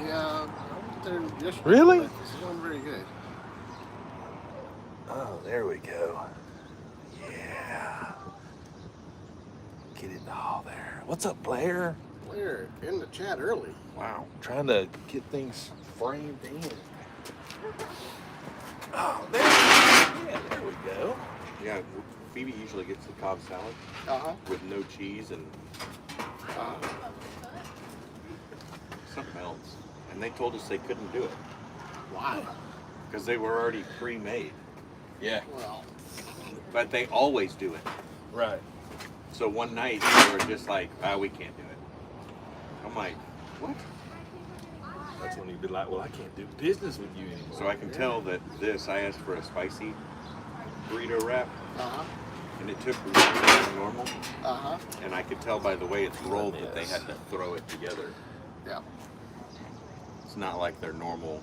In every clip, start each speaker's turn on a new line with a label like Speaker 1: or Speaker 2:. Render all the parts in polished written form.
Speaker 1: Yeah, I went there yesterday.
Speaker 2: Really?
Speaker 1: It's going very good.
Speaker 2: Oh, there we go. Yeah. Get it all there. What's up, Blair?
Speaker 1: Blair in the chat early.
Speaker 2: Wow. Trying to get things framed in. Oh, there we go.
Speaker 3: Yeah, Phoebe usually gets the Cobb salad with no cheese and something else. And they told us they couldn't do it
Speaker 1: Why?
Speaker 3: because they were already pre-made.
Speaker 2: Yeah.
Speaker 1: Well,
Speaker 3: But they always do it.
Speaker 2: Right.
Speaker 3: So one night they were just like, we can't do it. I'm like, what?
Speaker 2: That's when you'd be like, well, I can't do business with you anymore.
Speaker 3: So I can tell that I asked for a spicy burrito wrap, and it took longer than normal. And I could tell by the way it's rolled that they had to throw it together.
Speaker 1: yeah.
Speaker 3: It's not like their normal.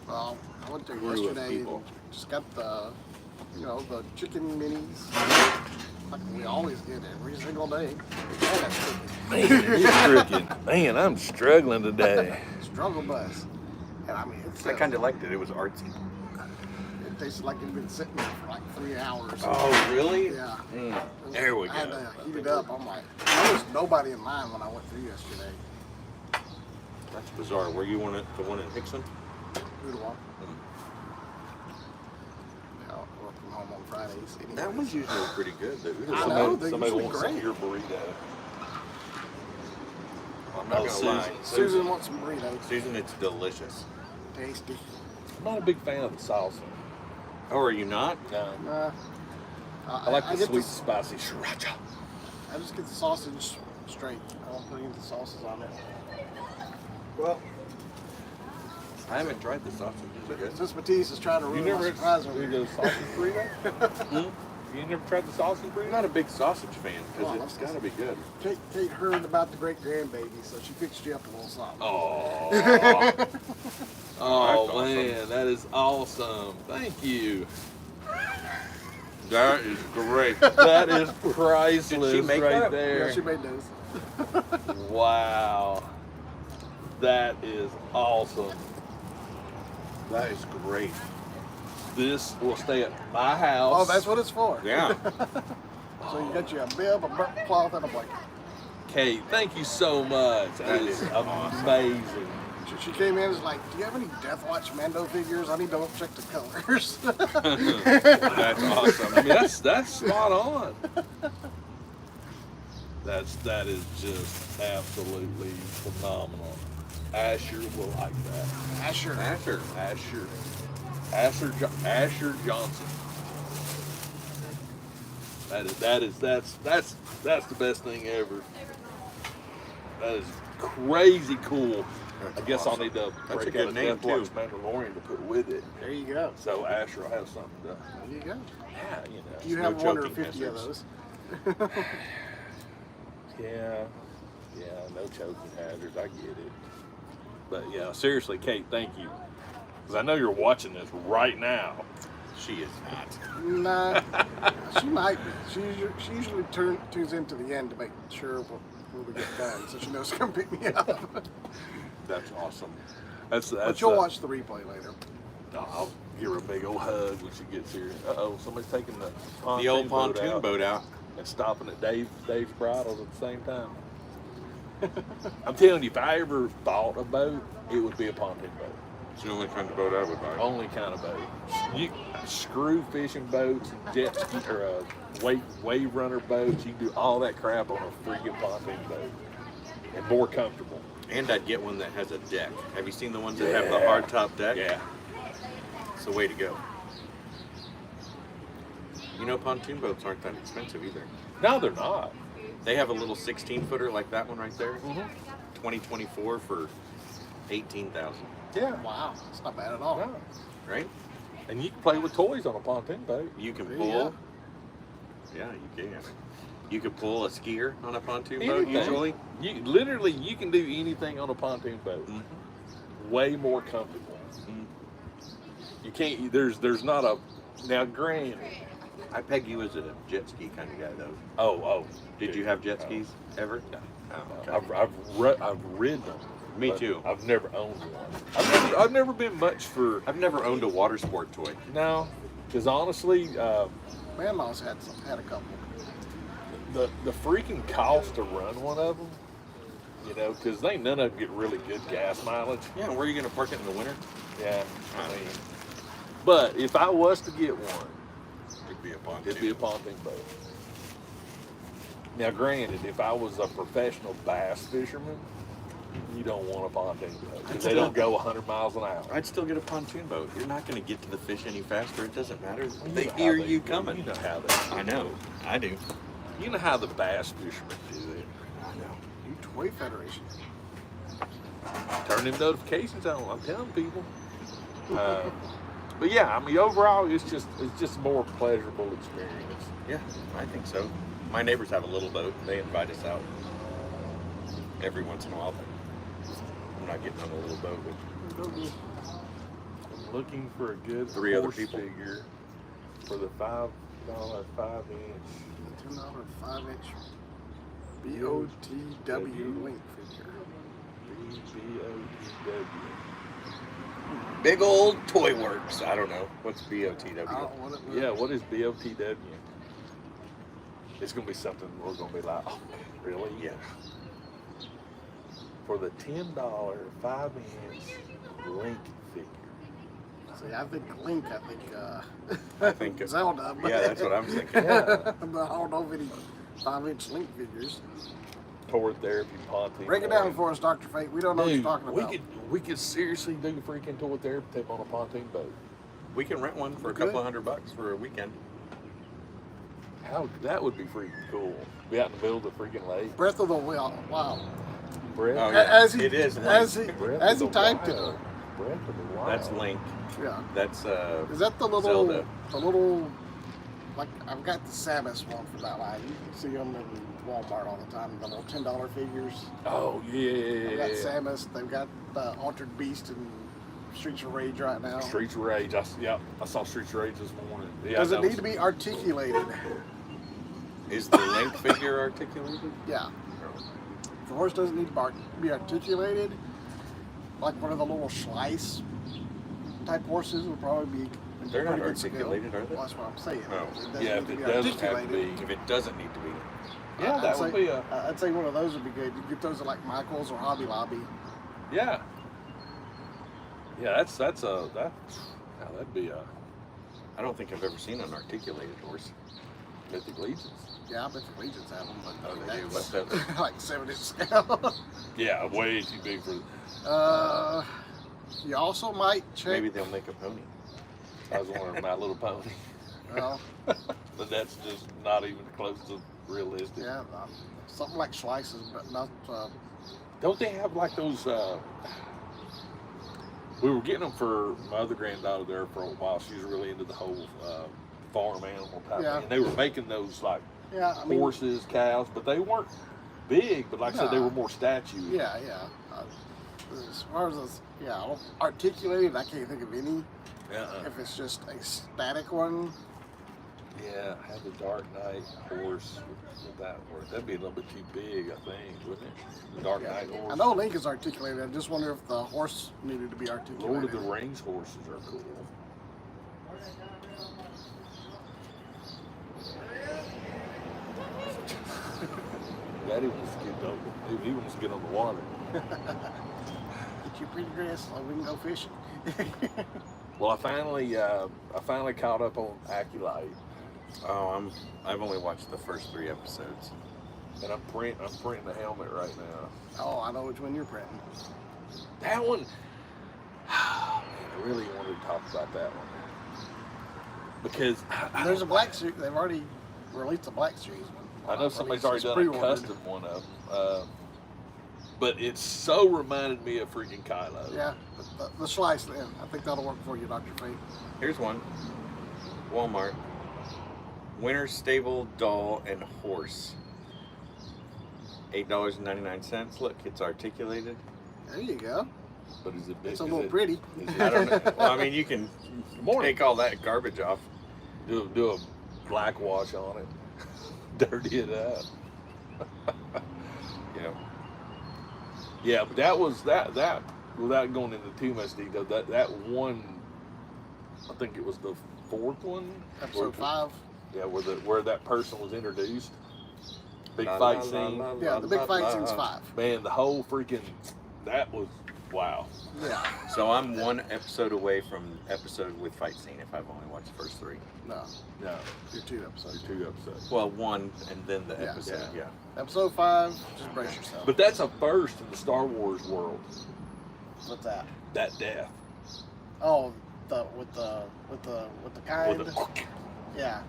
Speaker 1: Well, I went there
Speaker 3: Crew of
Speaker 1: yesterday and
Speaker 3: people.
Speaker 1: just got the, the chicken minis. Like we always get every single day. And that's cooking.
Speaker 2: Man, you're cooking. Man, I'm struggling today.
Speaker 1: Struggle bus. And I mean, it's
Speaker 3: I kind of liked it. It was artsy.
Speaker 1: it tasted like it'd been sitting there for like 3 hours.
Speaker 3: Oh, really?
Speaker 1: Yeah.
Speaker 2: There we
Speaker 1: I had
Speaker 2: go.
Speaker 1: to heat it up. I'm like, there was nobody in line when I went through yesterday.
Speaker 3: That's bizarre. Were you the one in Hickson?
Speaker 1: Who do I? Yeah, I work from home on Fridays.
Speaker 3: That
Speaker 1: anyways.
Speaker 3: one's usually pretty good.
Speaker 1: I know, they're
Speaker 2: Somebody
Speaker 1: usually
Speaker 2: wants some of
Speaker 1: great.
Speaker 2: your burrito.
Speaker 3: I'm not gonna lie.
Speaker 1: Susan wants some burritos.
Speaker 3: Susan, it's delicious.
Speaker 1: Tasty.
Speaker 2: I'm not a big fan of the salsa.
Speaker 3: Oh, are you not?
Speaker 2: No.
Speaker 1: I
Speaker 2: I like the
Speaker 1: get
Speaker 2: sweet, spicy sriracha.
Speaker 1: I just get the sausage straight. I don't put any of the sauces on it.
Speaker 3: Well, I haven't tried the sausage. Is it good?
Speaker 1: Since Matisse is trying to
Speaker 2: You
Speaker 1: ruin
Speaker 2: never
Speaker 1: my
Speaker 2: had
Speaker 1: surprise over
Speaker 2: the
Speaker 1: here.
Speaker 2: sausage burrito? You never tried the sausage
Speaker 3: I'm
Speaker 2: burrito?
Speaker 3: not a big sausage fan
Speaker 1: Well,
Speaker 3: because it's got to be good.
Speaker 1: Kate heard about the great grandbaby, so she fixed you up a little something.
Speaker 2: Oh, oh
Speaker 3: That's awesome.
Speaker 2: man, that is awesome. Thank you.
Speaker 3: That is great.
Speaker 2: That is priceless
Speaker 3: Did she make
Speaker 2: right
Speaker 3: that?
Speaker 2: there.
Speaker 1: Yeah, she made those.
Speaker 2: Wow. That is awesome.
Speaker 3: That is great.
Speaker 2: This will stay at my house.
Speaker 1: Oh, that's what it's for.
Speaker 3: Yeah.
Speaker 1: So you got you a bib, a burnt cloth, and a blanket.
Speaker 2: Kate, thank you so much. That is amazing.
Speaker 1: She came in and was like, do you have any Death Watch Mando figures? I need to check the colors.
Speaker 3: That's awesome.
Speaker 2: I mean, that's spot on. That is just absolutely phenomenal. Asher will like that.
Speaker 1: Asher.
Speaker 2: Asher Johnson. That's the best thing ever. That is crazy cool. I guess I'll need to
Speaker 3: That's a
Speaker 2: break
Speaker 3: good
Speaker 2: out a
Speaker 3: name,
Speaker 2: Death Watch
Speaker 3: too.
Speaker 2: Mandalorian to put with it.
Speaker 1: There you go.
Speaker 2: So Asher will have something to,
Speaker 1: There you go.
Speaker 2: yeah, you know.
Speaker 1: You
Speaker 3: no
Speaker 1: have 150
Speaker 3: choking
Speaker 1: of
Speaker 3: hazards.
Speaker 1: those.
Speaker 2: Yeah, no choking hazards. I get it. But yeah, seriously, Kate, thank you. Because I know you're watching this right now.
Speaker 3: She is not.
Speaker 1: Nah, she might be. She usually tunes into the end to make sure when we get done, so she knows to come pick me up.
Speaker 2: That's awesome. That's
Speaker 1: But you'll watch the replay later.
Speaker 2: I'll give her a big old hug when she gets here. Uh-oh, somebody's taking the
Speaker 3: The old pontoon
Speaker 2: out
Speaker 3: boat out.
Speaker 2: and stopping at Dave's Bridles at the same time. I'm telling you, if I ever bought a boat, it would be a pontoon boat.
Speaker 3: It's the only kind of boat I would buy.
Speaker 2: Only kind of boat. You screw fishing boats, jet ski or wave runner boats. You can do all that crap on a freaking pontoon boat, and more comfortable.
Speaker 3: And I'd get one that has a deck. Have you seen the ones that have the hard top deck?
Speaker 2: Yeah.
Speaker 3: It's the way to go. You know, pontoon boats aren't that expensive either.
Speaker 2: No, they're not.
Speaker 3: They have a little 16-footer like that one right there.
Speaker 2: Mhm.
Speaker 3: 2024 for $18,000,
Speaker 2: Yeah.
Speaker 1: Wow, it's not bad at all.
Speaker 2: No.
Speaker 3: right?
Speaker 2: And you can play with toys on a pontoon boat.
Speaker 3: You can
Speaker 1: There
Speaker 3: pull.
Speaker 1: you go.
Speaker 3: Yeah, you can. You could pull a skier on a pontoon boat
Speaker 2: Anything.
Speaker 3: usually.
Speaker 2: You can do anything on a pontoon boat. Way more comfortable. You can't. There's not a. Now, granted.
Speaker 3: I peg you as a jet ski kind of guy though.
Speaker 2: Oh.
Speaker 3: Did you have jet skis ever?
Speaker 2: No.
Speaker 3: Oh, okay.
Speaker 2: I've ridden them.
Speaker 3: Me
Speaker 2: but
Speaker 3: too.
Speaker 2: I've never owned one. I've never been much for
Speaker 3: I've never owned a water sport toy.
Speaker 2: no, because honestly,
Speaker 1: Man-in-law's had a couple.
Speaker 2: the freaking cost to run one of them, you know, because none of them get really good gas mileage.
Speaker 3: Yeah, where are you gonna park it in the winter?
Speaker 2: Yeah, I mean, but if I was to get one,
Speaker 3: It'd be a pontoon.
Speaker 2: it'd be a pontoon boat. Now, granted, if I was a professional bass fisherman, you don't want a pontoon boat because they don't go 100 miles an hour.
Speaker 3: I'd still get a pontoon boat. You're not gonna get to the fish any faster. It doesn't matter.
Speaker 2: You
Speaker 3: They
Speaker 2: know how
Speaker 3: hear
Speaker 2: they
Speaker 3: you
Speaker 2: do.
Speaker 3: coming.
Speaker 2: You know how they.
Speaker 3: I know. I do.
Speaker 2: You know how the bass fishermen do it.
Speaker 3: I know.
Speaker 1: New Toy Federation.
Speaker 2: Turn them notifications on. I'm telling people. But yeah, I mean, overall, it's just a more pleasurable experience.
Speaker 3: Yeah, I think so. My neighbors have a little boat. They invite us out every once in a while. But I'm not getting on a little boat with.
Speaker 2: I'm looking for a good
Speaker 3: 3 other
Speaker 2: horse
Speaker 3: people.
Speaker 2: figure for the $5 5-inch.
Speaker 1: $10 5-inch BOTW link figure.
Speaker 2: BOTW.
Speaker 3: Big old Toy Works. I don't know. What's
Speaker 1: I
Speaker 3: BOTW?
Speaker 1: don't want it.
Speaker 2: Yeah, what is BOTW? It's gonna be something we're gonna be like, oh, really?
Speaker 3: Yeah.
Speaker 2: For the $10 5-inch link figure.
Speaker 1: See, I think Link.
Speaker 3: I think it-
Speaker 1: Zelda. but-
Speaker 3: Yeah, that's what I'm thinking.
Speaker 2: Yeah.
Speaker 1: I don't know of any 5-inch Link figures.
Speaker 2: Toward therapy pontoon.
Speaker 1: Break it down for us, Dr. Fate. We don't know what you're
Speaker 2: Dude,
Speaker 1: talking about.
Speaker 2: we could seriously do freaking toward therapy tape on a pontoon boat.
Speaker 3: We can rent one for a
Speaker 1: Okay.
Speaker 3: couple of $100 for a weekend.
Speaker 2: How that would be freaking cool. Be out in the middle of the freaking lake.
Speaker 1: Breath of the Wild. Wow.
Speaker 2: Breath,
Speaker 3: Oh, yeah.
Speaker 1: As he,
Speaker 3: It is
Speaker 1: as he,
Speaker 3: Link.
Speaker 2: Breath
Speaker 1: as
Speaker 2: of
Speaker 1: he
Speaker 2: the
Speaker 1: typed it.
Speaker 2: Wild. Breath of the Wild.
Speaker 3: That's Link.
Speaker 1: Yeah.
Speaker 3: That's
Speaker 1: Is that the little,
Speaker 3: Zelda.
Speaker 1: like, I've got the Samus one for that line. You can see them in Walmart all the time, the little $10 figures.
Speaker 2: Oh yeah.
Speaker 1: They've got Samus, they've got Altered Beast and Streets of Rage right now.
Speaker 2: Streets of Rage. I saw Streets of Rage this morning. Yeah,
Speaker 1: Does it
Speaker 2: that
Speaker 1: need
Speaker 2: was-
Speaker 1: to be articulated?
Speaker 3: Is the Link figure articulated?
Speaker 1: Yeah. The horse doesn't need to be articulated. Like one of the little Schleiss type horses would probably be. in
Speaker 3: They're not
Speaker 1: pretty good skill.
Speaker 3: articulated, are they?
Speaker 1: Well, that's what I'm saying.
Speaker 3: Oh.
Speaker 1: It doesn't
Speaker 2: Yeah,
Speaker 1: need
Speaker 2: if
Speaker 1: to
Speaker 2: it
Speaker 1: be
Speaker 2: doesn't have to
Speaker 1: articulated.
Speaker 2: be.
Speaker 3: If it doesn't need to be.
Speaker 2: Yeah, that would be a.
Speaker 1: I'd say one of those would be good. You get those at like Michael's or Hobby Lobby.
Speaker 2: Yeah. Yeah, that'd be a
Speaker 3: I don't think I've ever seen an articulated horse.
Speaker 2: Mythic Legions.
Speaker 1: Yeah, I bet the Legions have them, but
Speaker 3: Oh,
Speaker 1: I mean,
Speaker 3: they do.
Speaker 1: that's
Speaker 3: What's that?
Speaker 1: like 7-inch scale.
Speaker 2: Yeah, way too big for.
Speaker 1: You also might check.
Speaker 3: Maybe they'll make a pony.
Speaker 2: I was wondering My Little Pony,
Speaker 1: Well,
Speaker 2: but that's just not even close to realistic.
Speaker 1: yeah, something like Schleiss's, but not.
Speaker 2: Don't they have like those? We were getting them for my other granddaughter there for a while. She was really into the whole farm animal type
Speaker 1: Yeah.
Speaker 2: thing. And they were making those like
Speaker 1: Yeah, I mean,
Speaker 2: horses, cows, but they weren't big. But like I said, they
Speaker 1: No.
Speaker 2: were more statues.
Speaker 1: Yeah, yeah. As far as this, yeah, articulated, I can't think of any.
Speaker 2: Uh-uh.
Speaker 1: If it's just a static one,
Speaker 2: Yeah, have the Dark Knight horse. Would that work? That'd be a little bit too big, I think, wouldn't it? The Dark
Speaker 1: yeah.
Speaker 2: Knight horse.
Speaker 1: I know Link is articulated. I just wonder if the horse needed to be articulated.
Speaker 2: Lord of the Rings horses are cool. Daddy wants to get over. He wants to get on the water.
Speaker 1: Get your pretty dress so we can go fishing.
Speaker 2: Well, I finally caught up on Aculite,
Speaker 3: Oh, I've only watched the first 3 episodes.
Speaker 2: and I'm printing the helmet right now.
Speaker 1: Oh, I know which one you're printing.
Speaker 2: That one, I really wanted to talk about that one because
Speaker 1: There's a Black Series. They've already released a Black Series one.
Speaker 2: I know somebody's
Speaker 1: Released.
Speaker 2: already
Speaker 1: It's
Speaker 2: done a
Speaker 1: pre-ordered.
Speaker 2: custom one of them, but it so reminded me of freaking Kylo.
Speaker 1: Yeah, but the Schleiss then. I think that'll work for you, Dr. Fate.
Speaker 3: Here's one. Walmart. Winter Stable Doll and Horse. $8.99. Look, it's articulated.
Speaker 1: There you go.
Speaker 2: But is it big?
Speaker 1: It's a
Speaker 2: is
Speaker 1: little
Speaker 2: it-
Speaker 1: pretty.
Speaker 2: is it-
Speaker 3: I don't know. Well, I mean, you can
Speaker 2: Morning.
Speaker 3: take all that garbage off.
Speaker 2: Do a black wash on it, dirty it up.
Speaker 3: You know.
Speaker 2: Yeah, but that was that without going into too much detail. That one, I think it was the fourth one,
Speaker 1: Episode 5.
Speaker 2: Yeah, where that person was introduced. Big
Speaker 3: La,
Speaker 2: fight
Speaker 3: la,
Speaker 2: scene.
Speaker 3: la, la,
Speaker 1: Yeah, the big
Speaker 3: la,
Speaker 1: fight
Speaker 3: la.
Speaker 1: scene's 5.
Speaker 2: Man, the whole freaking that was wow.
Speaker 1: Yeah.
Speaker 3: So I'm one episode away from episode with fight scene if I've only watched the first 3.
Speaker 1: No,
Speaker 2: No,
Speaker 1: you're 2 episodes.
Speaker 2: 2 episodes.
Speaker 3: Well, 1 and then the
Speaker 1: Yeah.
Speaker 3: episode. Yeah.
Speaker 1: Episode 5, just brace yourself.
Speaker 2: But that's a first in the Star Wars world.
Speaker 1: What's that?
Speaker 2: That death.
Speaker 1: Oh, with the kind.
Speaker 2: With the,
Speaker 1: Yeah.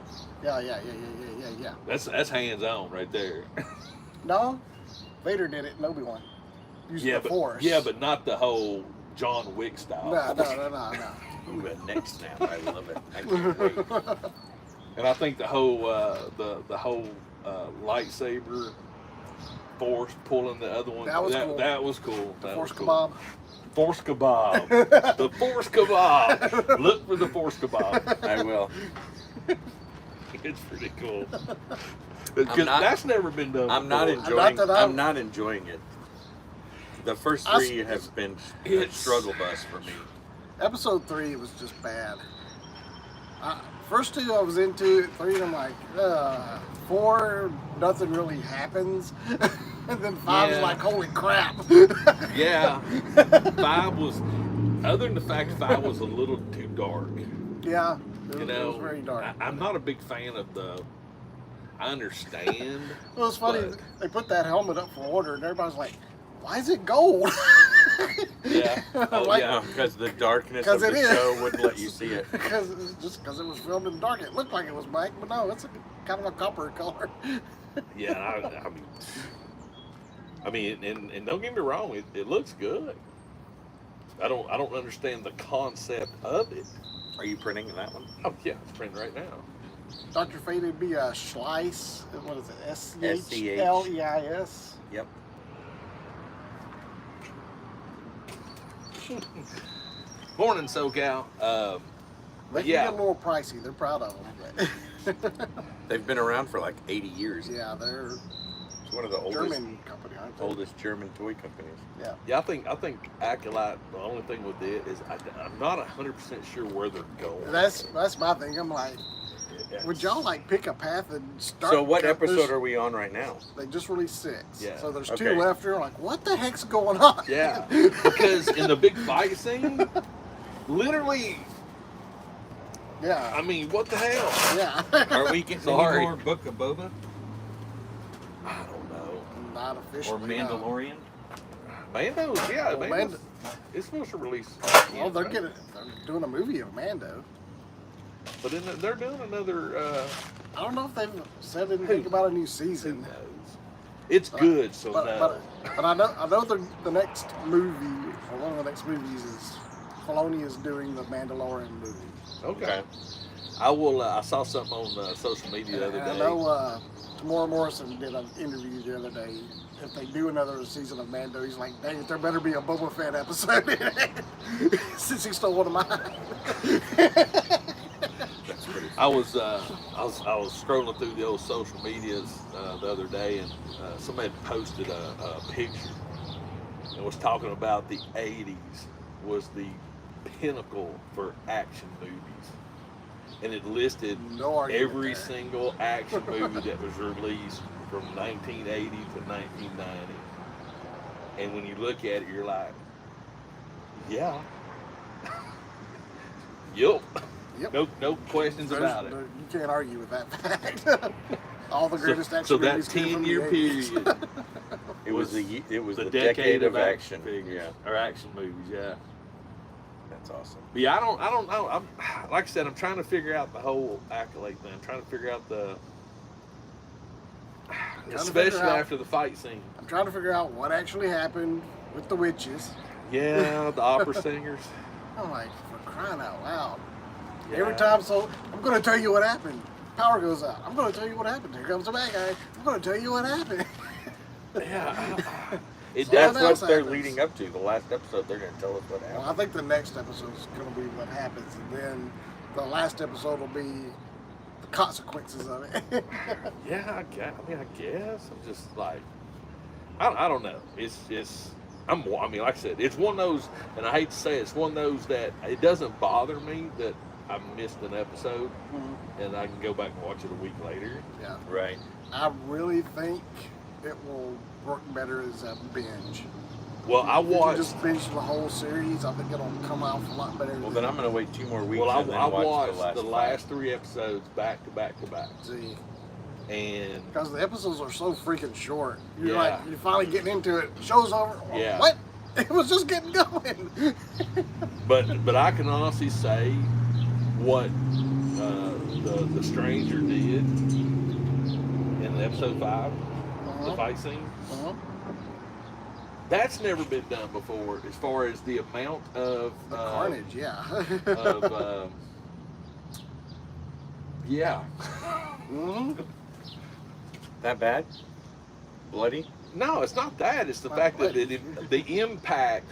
Speaker 1: Yeah.
Speaker 2: that's hands on right there.
Speaker 1: No, Vader did it in Obi-Wan. Using
Speaker 2: Yeah,
Speaker 1: the Force.
Speaker 2: but not the whole John Wick style.
Speaker 1: No.
Speaker 3: Ooh, a neck snap. I love it. I can't wait.
Speaker 2: And I think the whole lightsaber force pulling the other one.
Speaker 1: That was cool.
Speaker 2: That was cool.
Speaker 1: The
Speaker 2: That
Speaker 1: Force
Speaker 2: was cool.
Speaker 1: kebab.
Speaker 2: Force kebab. The Force kebab. Look for the Force kebab.
Speaker 3: I will.
Speaker 2: It's pretty cool.
Speaker 3: I'm not-
Speaker 2: That's never been done.
Speaker 3: I'm not
Speaker 2: before.
Speaker 3: enjoying.
Speaker 1: that
Speaker 3: I'm not enjoying it. The first 3 have been a
Speaker 2: It's-
Speaker 3: struggle bus for me.
Speaker 1: Episode 3 was just bad. First 2 I was into. 3 I'm like, 4 nothing really happens, and then 5 is
Speaker 2: Yeah.
Speaker 1: like, holy crap.
Speaker 2: Yeah. 5 was, other than the fact 5 was a little too dark.
Speaker 1: Yeah,
Speaker 2: You
Speaker 1: it
Speaker 2: know,
Speaker 1: was very dark.
Speaker 2: I'm not a big fan of the. I understand.
Speaker 1: It was funny.
Speaker 2: but-
Speaker 1: They put that helmet up for order, and everybody's like, "Why is it gold?"
Speaker 2: Yeah. Oh,
Speaker 1: Like,
Speaker 2: yeah.
Speaker 3: Because the darkness
Speaker 1: 'Cause
Speaker 3: of the
Speaker 1: it is.
Speaker 3: show wouldn't let you see it.
Speaker 1: because it was filmed in the dark. It looked like it was black, but no, it's kind of a copper color.
Speaker 2: Yeah, I mean, and don't get me wrong, it looks good. I don't understand the concept of it.
Speaker 3: Are you printing that one?
Speaker 2: Oh yeah, it's printing right now.
Speaker 1: Dr. Fate would be a Schleiss. What is it? SCHLEIS.
Speaker 3: Yep.
Speaker 2: Morning, SoCal.
Speaker 1: They can
Speaker 2: Yeah.
Speaker 1: get a little pricey. They're proud of them.
Speaker 3: They've been around for like 80 years.
Speaker 1: Yeah, they're
Speaker 3: It's one of the oldest
Speaker 1: German company, aren't they?
Speaker 3: oldest German toy companies.
Speaker 1: Yeah.
Speaker 2: Yeah, I think Acolyte. The only thing with it is I'm not 100% sure where they're going.
Speaker 1: That's my thing. I'm like, would y'all like pick a path and start?
Speaker 3: So what
Speaker 1: there's-
Speaker 3: episode are we on right now?
Speaker 1: They just released 6.
Speaker 2: Yeah.
Speaker 1: So there's
Speaker 3: Okay.
Speaker 1: 2 left. You're like, what the heck's going on?
Speaker 2: Yeah, because in the big fight scene, literally,
Speaker 1: Yeah.
Speaker 2: I mean, what the hell?
Speaker 1: Yeah.
Speaker 3: Are we getting
Speaker 2: Sorry.
Speaker 3: any more Book of Boba
Speaker 2: I don't know.
Speaker 1: Not
Speaker 3: or
Speaker 1: officially. no.
Speaker 3: Mandalorian?
Speaker 2: Mando's, yeah,
Speaker 1: Well,
Speaker 2: Mando's, it's supposed to release.
Speaker 1: Well, they're doing a movie of Mando.
Speaker 2: But then they're doing another.
Speaker 1: I don't know if they've said anything about a new
Speaker 2: Who
Speaker 1: season.
Speaker 2: knows? It's good, so
Speaker 1: But,
Speaker 2: no.
Speaker 1: but I know the next movie, or one of the next movies is Filoni is doing the Mandalorian movie.
Speaker 2: Okay. I will. I saw something on social media the other
Speaker 1: And I
Speaker 2: day.
Speaker 1: know Tamora Morrison did an interview the other day. If they do another season of Mando, he's like, dang it, there better be a Boba Fett episode in it. Since he stole one of mine.
Speaker 3: That's pretty.
Speaker 2: I was scrolling through the old social medias the other day, and somebody had posted a picture and was talking about the '80s was the pinnacle for action movies, and it listed
Speaker 1: No argument
Speaker 2: every
Speaker 1: there.
Speaker 2: single action movie that was released from 1980 to 1990. And when you look at it, you're like, yeah, yup.
Speaker 1: Yep.
Speaker 2: No questions about it.
Speaker 1: You can't argue with that fact. All the greatest action
Speaker 2: So that
Speaker 1: movies came from the
Speaker 2: 10-year
Speaker 1: 80s.
Speaker 2: period,
Speaker 3: It was the
Speaker 2: the
Speaker 3: decade of action.
Speaker 2: figures,
Speaker 3: Yeah,
Speaker 2: or action movies. Yeah.
Speaker 3: that's awesome.
Speaker 2: But yeah, I don't know. I'm like I said, I'm trying to figure out the whole Acolyte thing. I'm trying to figure out especially after the fight scene.
Speaker 1: I'm trying to figure out what actually happened with the witches.
Speaker 2: Yeah, the opera singers.
Speaker 1: I'm like, for crying out loud.
Speaker 2: Yeah.
Speaker 1: Every time, so I'm going to tell you what happened. Power goes out. I'm going to tell you what happened. Here comes the bad guy. I'm going to tell you what happened.
Speaker 2: Yeah. It
Speaker 1: So
Speaker 3: That's
Speaker 1: what
Speaker 3: what
Speaker 1: else
Speaker 3: they're
Speaker 1: happens?
Speaker 3: leading up to. The last episode, they're going to tell us what
Speaker 1: Well, I
Speaker 3: happened.
Speaker 1: think the next episode is going to be what happens, and then the last episode will be the consequences of it.
Speaker 2: Yeah, I guess. I'm just like, I don't know. It's I mean, like I said, it's one of those, and I hate to say it, it's one of those that it doesn't bother me that I missed an episode, and I can go back and watch it a week later.
Speaker 1: Yeah.
Speaker 3: Right.
Speaker 1: I really think it will work better as a binge.
Speaker 2: Well, I
Speaker 1: If you
Speaker 2: watched.
Speaker 1: just binge the whole series, I think it'll come out a lot better.
Speaker 3: Well, then I'm going to wait 2 more weeks
Speaker 2: Well, I
Speaker 3: and then
Speaker 2: watched
Speaker 3: watch
Speaker 2: the last 3 episodes back to back to back,
Speaker 1: See,
Speaker 2: and
Speaker 1: because the episodes are so freaking short. You're
Speaker 2: Yeah.
Speaker 1: you're finally getting into it. Show's over.
Speaker 2: Yeah.
Speaker 1: What? It was just getting going.
Speaker 2: but I can honestly say what the stranger did in episode 5, the fight scene. That's never been done before, as far as the amount of
Speaker 1: The carnage, yeah.
Speaker 2: of yeah.
Speaker 3: That bad? Bloody?
Speaker 2: No, it's not that. It's the fact that the impact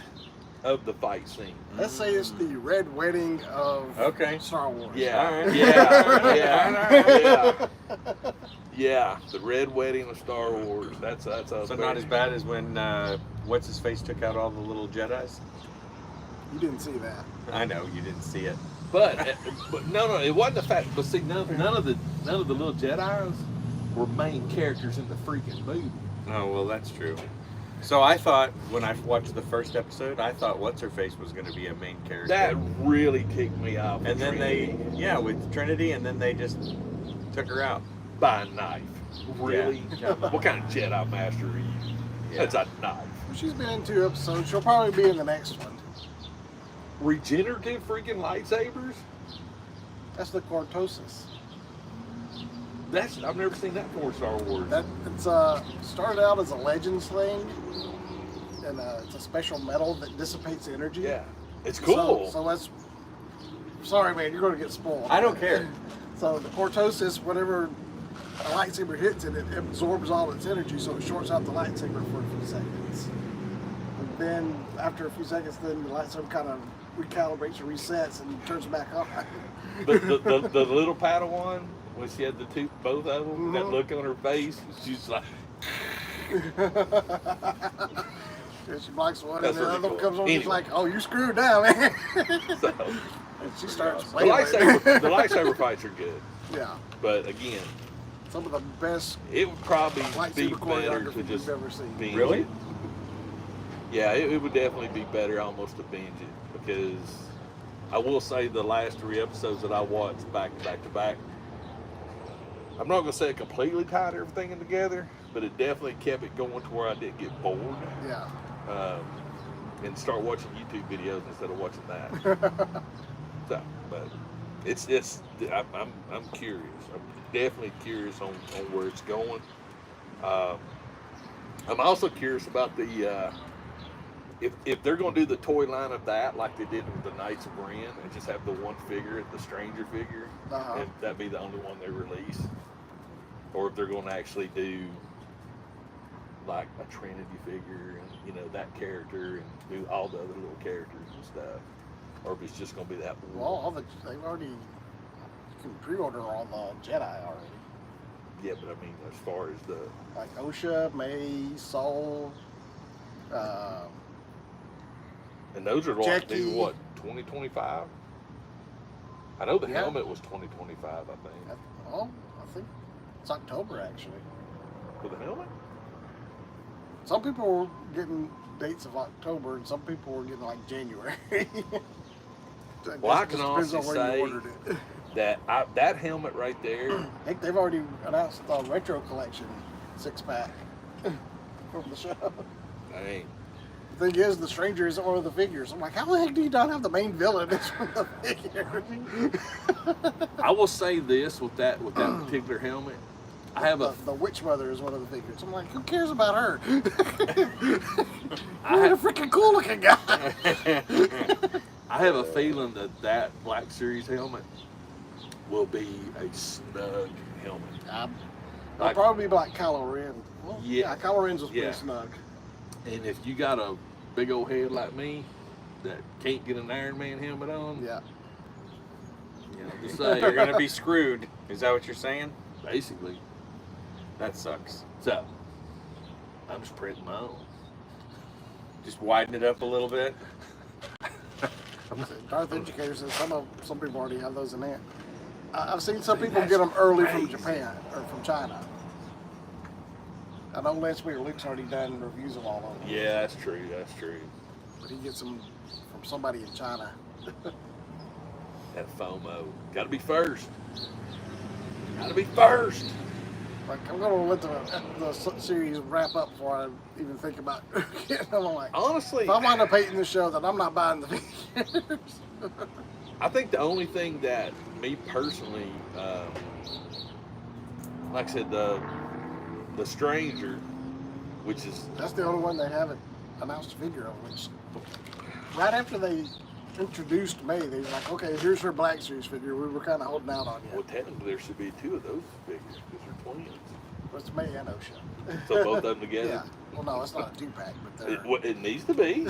Speaker 2: of the fight scene.
Speaker 1: Let's say it's the red wedding of Star Wars.
Speaker 2: Yeah,
Speaker 3: All right.
Speaker 2: yeah. Yeah, the red wedding of Star Wars. That's
Speaker 3: So not as bad as when what's his face took out all the little Jedis.
Speaker 1: You didn't see that.
Speaker 3: I know you didn't see it.
Speaker 2: But no, it wasn't the fact. But see, none of the little Jedi's were main characters in the freaking movie.
Speaker 3: Oh well, that's true. So I thought when I watched the first episode, I thought what's her face was going to be a main character.
Speaker 2: That really kicked me off.
Speaker 3: and then with Trinity, and then they just took her out.
Speaker 2: by a knife. Really?
Speaker 3: Yeah.
Speaker 2: What kind of Jedi master are you?
Speaker 3: Yeah.
Speaker 2: That's a knife.
Speaker 1: She's been in 2 episodes. She'll probably be in the next one.
Speaker 2: Regenerative freaking lightsabers?
Speaker 1: That's the Cortosis.
Speaker 2: I've never seen that for Star Wars.
Speaker 1: It's started out as a Legends thing, and it's a special metal that dissipates energy.
Speaker 2: Yeah. It's cool.
Speaker 1: So that's. Sorry, man, you're going to get spoiled.
Speaker 3: I don't care.
Speaker 1: So the Cortosis, whenever a lightsaber hits it, it absorbs all its energy, so it shorts out the lightsaber for a few seconds. And then after a few seconds, then the lightsaber kind of recalibrates or resets and turns back on.
Speaker 2: the little Padawan, when she had both of them, that look on her face, she's like,
Speaker 1: And she blocks one,
Speaker 2: That's
Speaker 1: and the
Speaker 2: really
Speaker 1: other one
Speaker 2: cool.
Speaker 1: comes on, she's
Speaker 2: Anyway.
Speaker 1: like, "Oh, you screwed now, man."
Speaker 2: so.
Speaker 1: And she starts
Speaker 2: The
Speaker 1: playing.
Speaker 2: lightsaber fights are good.
Speaker 1: Yeah,
Speaker 2: But again,
Speaker 1: some of the best
Speaker 2: it would probably be
Speaker 1: lightsaber
Speaker 2: better to
Speaker 1: choreography
Speaker 2: just
Speaker 1: you've ever seen.
Speaker 2: binge
Speaker 3: Really?
Speaker 2: it. Yeah, it would definitely be better almost to binge it, because I will say the last 3 episodes that I watched back to back to back, I'm not going to say it completely tied everything in together, but it definitely kept it going to where I didn't get bored
Speaker 1: Yeah.
Speaker 2: and start watching YouTube videos instead of watching that. So, but it's I'm curious. I'm definitely curious on where it's going. I'm also curious about the if they're going to do the toy line of that like they did with the Knights of Ren and just have the one figure, the Stranger figure, and that be the only one they release, or if they're going to actually do like a Trinity figure and that character and do all the other little characters and stuff, or if it's just going to be that one.
Speaker 1: Well, they've already, you can pre-order all the Jedi already.
Speaker 2: Yeah, but I mean, as far as the
Speaker 1: Like Osha, May, Soul,
Speaker 2: and those are like due
Speaker 1: Jackie.
Speaker 2: what 2025. I know the
Speaker 1: Yeah.
Speaker 2: helmet was 2025. I think
Speaker 1: I think it's October actually.
Speaker 2: for the helmet.
Speaker 1: Some people were getting dates of October, and some people were getting like January.
Speaker 2: Well, I
Speaker 1: It
Speaker 2: can
Speaker 1: just depends
Speaker 2: honestly
Speaker 1: on where
Speaker 2: say
Speaker 1: you ordered it.
Speaker 2: That helmet right there.
Speaker 1: Heck, they've already announced the retro collection 6-pack from the show.
Speaker 2: Dang.
Speaker 1: The thing is, the Stranger isn't one of the figures. I'm like, how the heck do you not have the main villain as one of the figure?
Speaker 2: I will say this with that particular helmet. I have a
Speaker 1: The Witch Mother is one of the figures. I'm like, who cares about her? You're a freaking cool looking guy.
Speaker 2: I have a feeling that Black Series helmet will be a snug helmet.
Speaker 1: It'll probably be like Kylo Ren. Well,
Speaker 2: Yeah.
Speaker 1: Kylo Ren's was pretty
Speaker 2: Yeah.
Speaker 1: snug.
Speaker 2: And if you got a big old head like me that can't get an Iron Man helmet on,
Speaker 1: Yeah.
Speaker 2: just
Speaker 3: You're
Speaker 2: say
Speaker 3: gonna be screwed. Is that what you're saying?
Speaker 2: basically.
Speaker 3: That sucks.
Speaker 2: So I'm just printing my own.
Speaker 3: Just widen it up a little bit.
Speaker 1: Darth Educator says some people already have those in there. I've seen some people get them early from Japan or from China. I know Lance Weir, Luke's already done reviews of all of them.
Speaker 2: Yeah, that's true. That's true.
Speaker 1: But he gets them from somebody in China.
Speaker 2: That FOMO. Got to be first. Got to be first.
Speaker 1: Like, I'm going to let the series wrap up before I even think about getting them. I'm like,
Speaker 2: Honestly,
Speaker 1: if I wind up hating the show, then I'm not buying the figures.
Speaker 2: I think the only thing that me personally, like I said, the Stranger, which is
Speaker 1: That's the only one they haven't announced a figure of. Which, right after they introduced May, they were like, okay, here's her Black Series figure. We were kind of holding out on
Speaker 2: well,
Speaker 1: you.
Speaker 2: technically there should be two of those figures because they're twins.
Speaker 1: It's May and Osha.
Speaker 2: So both of them together.
Speaker 1: Yeah. Well, no, it's not a 2-pack, but they're...
Speaker 2: It needs to be.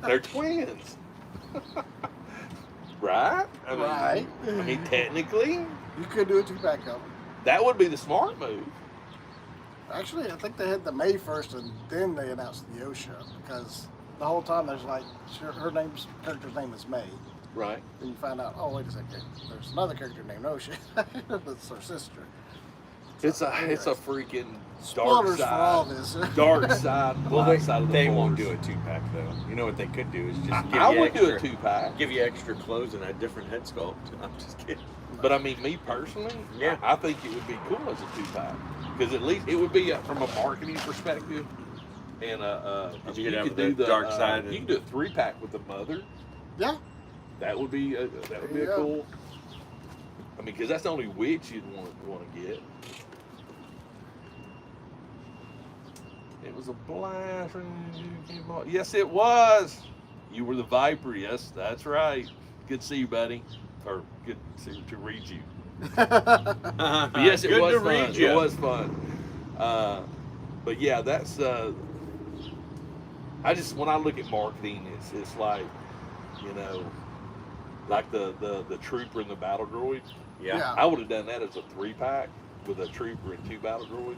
Speaker 2: They're twins. Right?
Speaker 1: Right.
Speaker 2: I mean, technically,
Speaker 1: You could do a 2-pack of them.
Speaker 2: that would be the smart move.
Speaker 1: Actually, I think they had the May first, and then they announced the Osha, because the whole time there's like, character's name is May.
Speaker 2: Right.
Speaker 1: Then you find out, oh, wait a second, there's another character named Osha. That's her sister.
Speaker 2: It's a freaking dark
Speaker 1: Spoilers for all
Speaker 2: side.
Speaker 1: this.
Speaker 2: Dark side.
Speaker 3: Well,
Speaker 2: light side of the
Speaker 3: they won't
Speaker 2: force.
Speaker 3: do a 2-pack though. You know what they could do is just give
Speaker 2: I
Speaker 3: you
Speaker 2: would do a
Speaker 3: extra,
Speaker 2: 2-pack.
Speaker 3: give you extra clothes and a different head sculpt. I'm just kidding.
Speaker 2: But I mean, me personally,
Speaker 3: Yeah.
Speaker 2: I think it would be cool as a 2-pack because at least it would be from a marketing perspective. And
Speaker 3: You could have
Speaker 2: could
Speaker 3: the
Speaker 2: do the
Speaker 3: dark side
Speaker 2: You
Speaker 3: and-
Speaker 2: can do a 3-pack with the mother.
Speaker 1: Yeah.
Speaker 2: That would be a
Speaker 1: Yeah.
Speaker 2: cool. I mean, because that's the only witch you'd want to get. It was a blast. Yes, it was. You were the Viper. Yes, that's right. Good to see you, buddy. Or good to read you. But yes, it
Speaker 3: Good
Speaker 2: was
Speaker 3: to
Speaker 2: fun.
Speaker 3: read you.
Speaker 2: It was fun. But yeah, that's. I just when I look at marketing, it's like, you know, like the trooper and the battle droid.
Speaker 3: Yeah.
Speaker 2: I would have done that as a 3-pack with a trooper and 2 battle droids.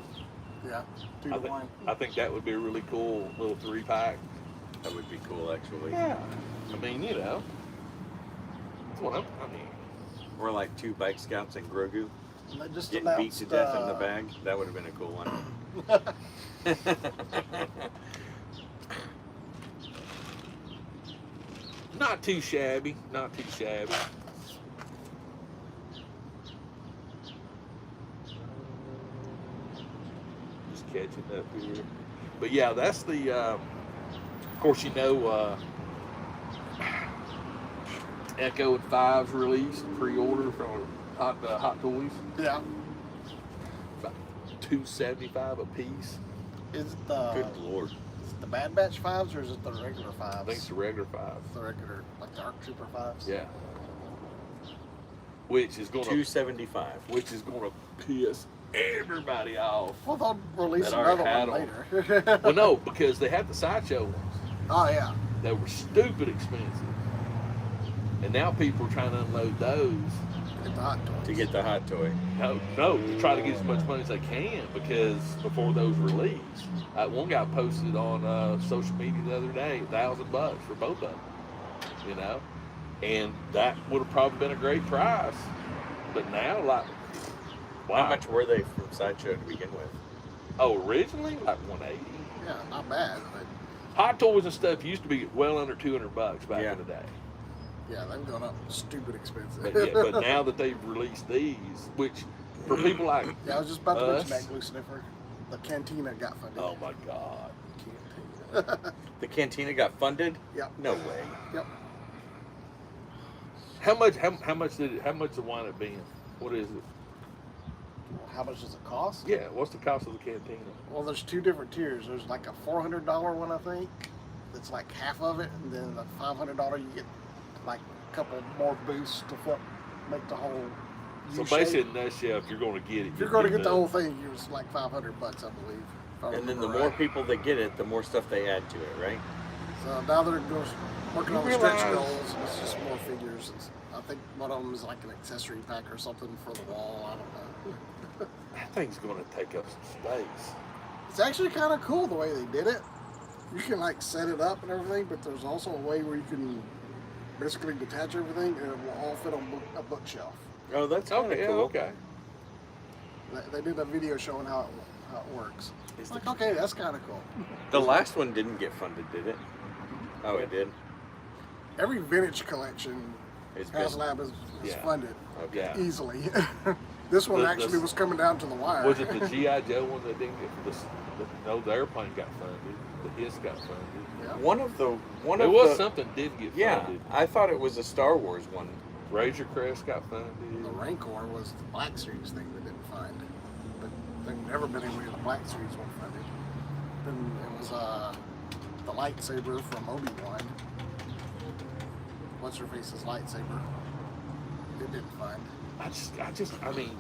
Speaker 1: Yeah. 2 to 1.
Speaker 2: I think that would be a really cool little 3-pack.
Speaker 3: That would be cool, actually.
Speaker 2: Yeah. I mean, you know. That's what I mean.
Speaker 3: Or like 2 bike scouts and Grogu
Speaker 1: And they just
Speaker 3: getting
Speaker 1: announced,
Speaker 3: beat to death in the bag. That would have been a cool one.
Speaker 2: Not too shabby. Not too shabby. Just catching up here. But yeah, that's the. Of course, you know. Echo and Fives released pre-order from Hot Toys.
Speaker 1: Yeah.
Speaker 2: About $2.75 a piece.
Speaker 1: Is it the
Speaker 3: Good lord.
Speaker 1: is it the Bad Batch 5s or is it the regular 5s?
Speaker 2: I think it's the regular 5.
Speaker 1: The regular, like the Arc Trooper 5s?
Speaker 2: Yeah. Which is gonna
Speaker 3: $2.75.
Speaker 2: piss everybody off.
Speaker 1: Well, they'll release
Speaker 2: That already
Speaker 1: another one
Speaker 2: had
Speaker 1: later.
Speaker 2: Well, no, because they had the sideshow ones
Speaker 1: Oh, yeah.
Speaker 2: that were stupid expensive, and now people are trying to unload those.
Speaker 1: Get the hot toys.
Speaker 3: To get the hot toy.
Speaker 2: No, to try to get as much money as they can because before those release, one guy posted on social media the other day $1,000 for both of them. You know, and that would have probably been a great price, but now like, wow.
Speaker 3: How much were they from Sideshow to begin with?
Speaker 2: Oh, originally like 180.
Speaker 1: Yeah, not bad, but
Speaker 2: Hot toys and stuff used to be well under $200 back
Speaker 3: Yeah.
Speaker 2: in the day.
Speaker 1: yeah, they've gone up stupid expensive.
Speaker 2: But now that they've released these, which for people like
Speaker 1: yeah, I was just about to
Speaker 2: us,
Speaker 1: mention that Glue Sniffer. The Cantina got funded.
Speaker 2: oh my God,
Speaker 1: Cantina.
Speaker 3: The Cantina got funded?
Speaker 1: Yep.
Speaker 3: No way.
Speaker 1: Yep.
Speaker 2: how much the wine it being? What is it?
Speaker 1: How much does it cost?
Speaker 2: Yeah, what's the cost of the cantina?
Speaker 1: Well, there's 2 different tiers. There's like a $400 one, I think. That's like half of it, and then the $500 you get like a couple more boosts to make the whole.
Speaker 2: So
Speaker 1: U-shape.
Speaker 2: basically, in a nutshell, if you're going to get it,
Speaker 1: If you're going to get the whole thing, it's like $500, I believe. if I
Speaker 3: And then the
Speaker 1: remember
Speaker 3: more
Speaker 1: right.
Speaker 3: people that get it, the more stuff they add to it, right?
Speaker 1: So now they're working
Speaker 2: You
Speaker 1: on the stretch
Speaker 2: realize-
Speaker 1: goals, and it's just more figures. I think one of them is like an accessory pack or something for the wall. I don't know.
Speaker 2: that thing's going to take up some space.
Speaker 1: It's actually kind of cool the way they did it. you can like set it up and everything, but there's also a way where you can basically detach everything and it will all fit on a bookshelf.
Speaker 3: Oh, that's kind of
Speaker 2: Okay, yeah,
Speaker 3: cool.
Speaker 2: okay.
Speaker 1: They did a video showing how it works. It's like, okay, that's kind of cool.
Speaker 3: The last one didn't get funded, did it? Oh, it did.
Speaker 1: Every vintage collection
Speaker 3: It's been-
Speaker 1: HasLab is
Speaker 2: Yeah.
Speaker 1: funded
Speaker 2: Yeah.
Speaker 1: easily. This one actually was coming down to the wire.
Speaker 2: Was it the G.I. Joe one that didn't get no, the airplane got funded. The his got funded.
Speaker 1: Yeah.
Speaker 2: There was something did get
Speaker 3: Yeah,
Speaker 2: funded.
Speaker 3: I thought it was a Star Wars one.
Speaker 2: Razor Crest got funded.
Speaker 1: The Rancor was the Black Series thing that didn't fund. But they've never been able to get the Black Series one funded. Then it was the lightsaber from Obi-Wan. What's her face's lightsaber? It didn't fund.
Speaker 2: I mean,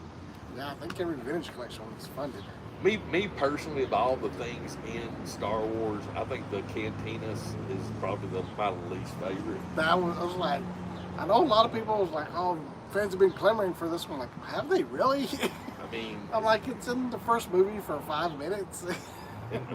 Speaker 1: Yeah, I think every vintage collection was funded.
Speaker 2: me personally, of all the things in Star Wars, I think the Cantinas is probably my least favorite.
Speaker 1: That was, I was like, I know a lot of people was like, oh, fans have been clamoring for this one. Like, have they really?
Speaker 2: I mean,
Speaker 1: I'm like, it's in the first movie for 5 minutes.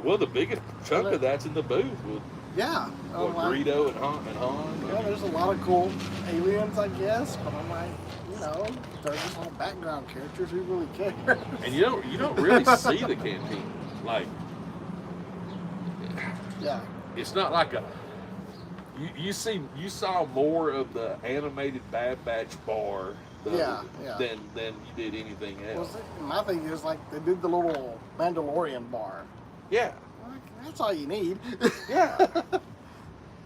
Speaker 2: well, the biggest chunk of that's in the booth with
Speaker 1: Yeah. I'm like,
Speaker 2: Greedo and Han.
Speaker 1: yeah, there's a lot of cool aliens, I guess, but I'm like, you know, they're just all background characters. Who really cares?
Speaker 2: And you don't really see the cantina. Like,
Speaker 1: Yeah.
Speaker 2: it's not like a. You saw more of the animated Bad Batch bar
Speaker 1: Yeah.
Speaker 2: than you did anything
Speaker 1: Well,
Speaker 2: else.
Speaker 1: my thing is like they did the little Mandalorian bar.
Speaker 2: Yeah.
Speaker 1: Like, that's all you need.
Speaker 2: Yeah.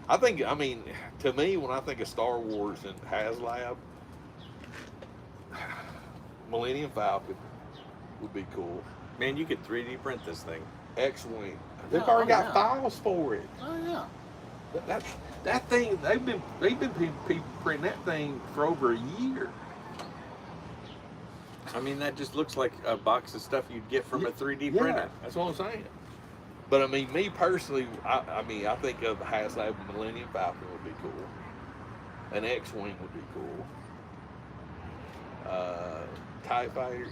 Speaker 2: I mean, to me, when I think of Star Wars and HasLab, Millennium Falcon would be cool.
Speaker 3: Man, you could 3D print this thing.
Speaker 2: X-Wing. They've
Speaker 1: Yeah,
Speaker 2: already got
Speaker 1: yeah.
Speaker 2: files for it.
Speaker 1: Oh yeah.
Speaker 2: That thing, they've been printing that thing for over a year.
Speaker 3: I mean, that just looks like a box of stuff you'd get from a 3D printer.
Speaker 2: That's what I'm saying. But I mean, me personally, I think of the HasLab Millennium Falcon would be cool. An X-Wing would be cool. TIE Fighter.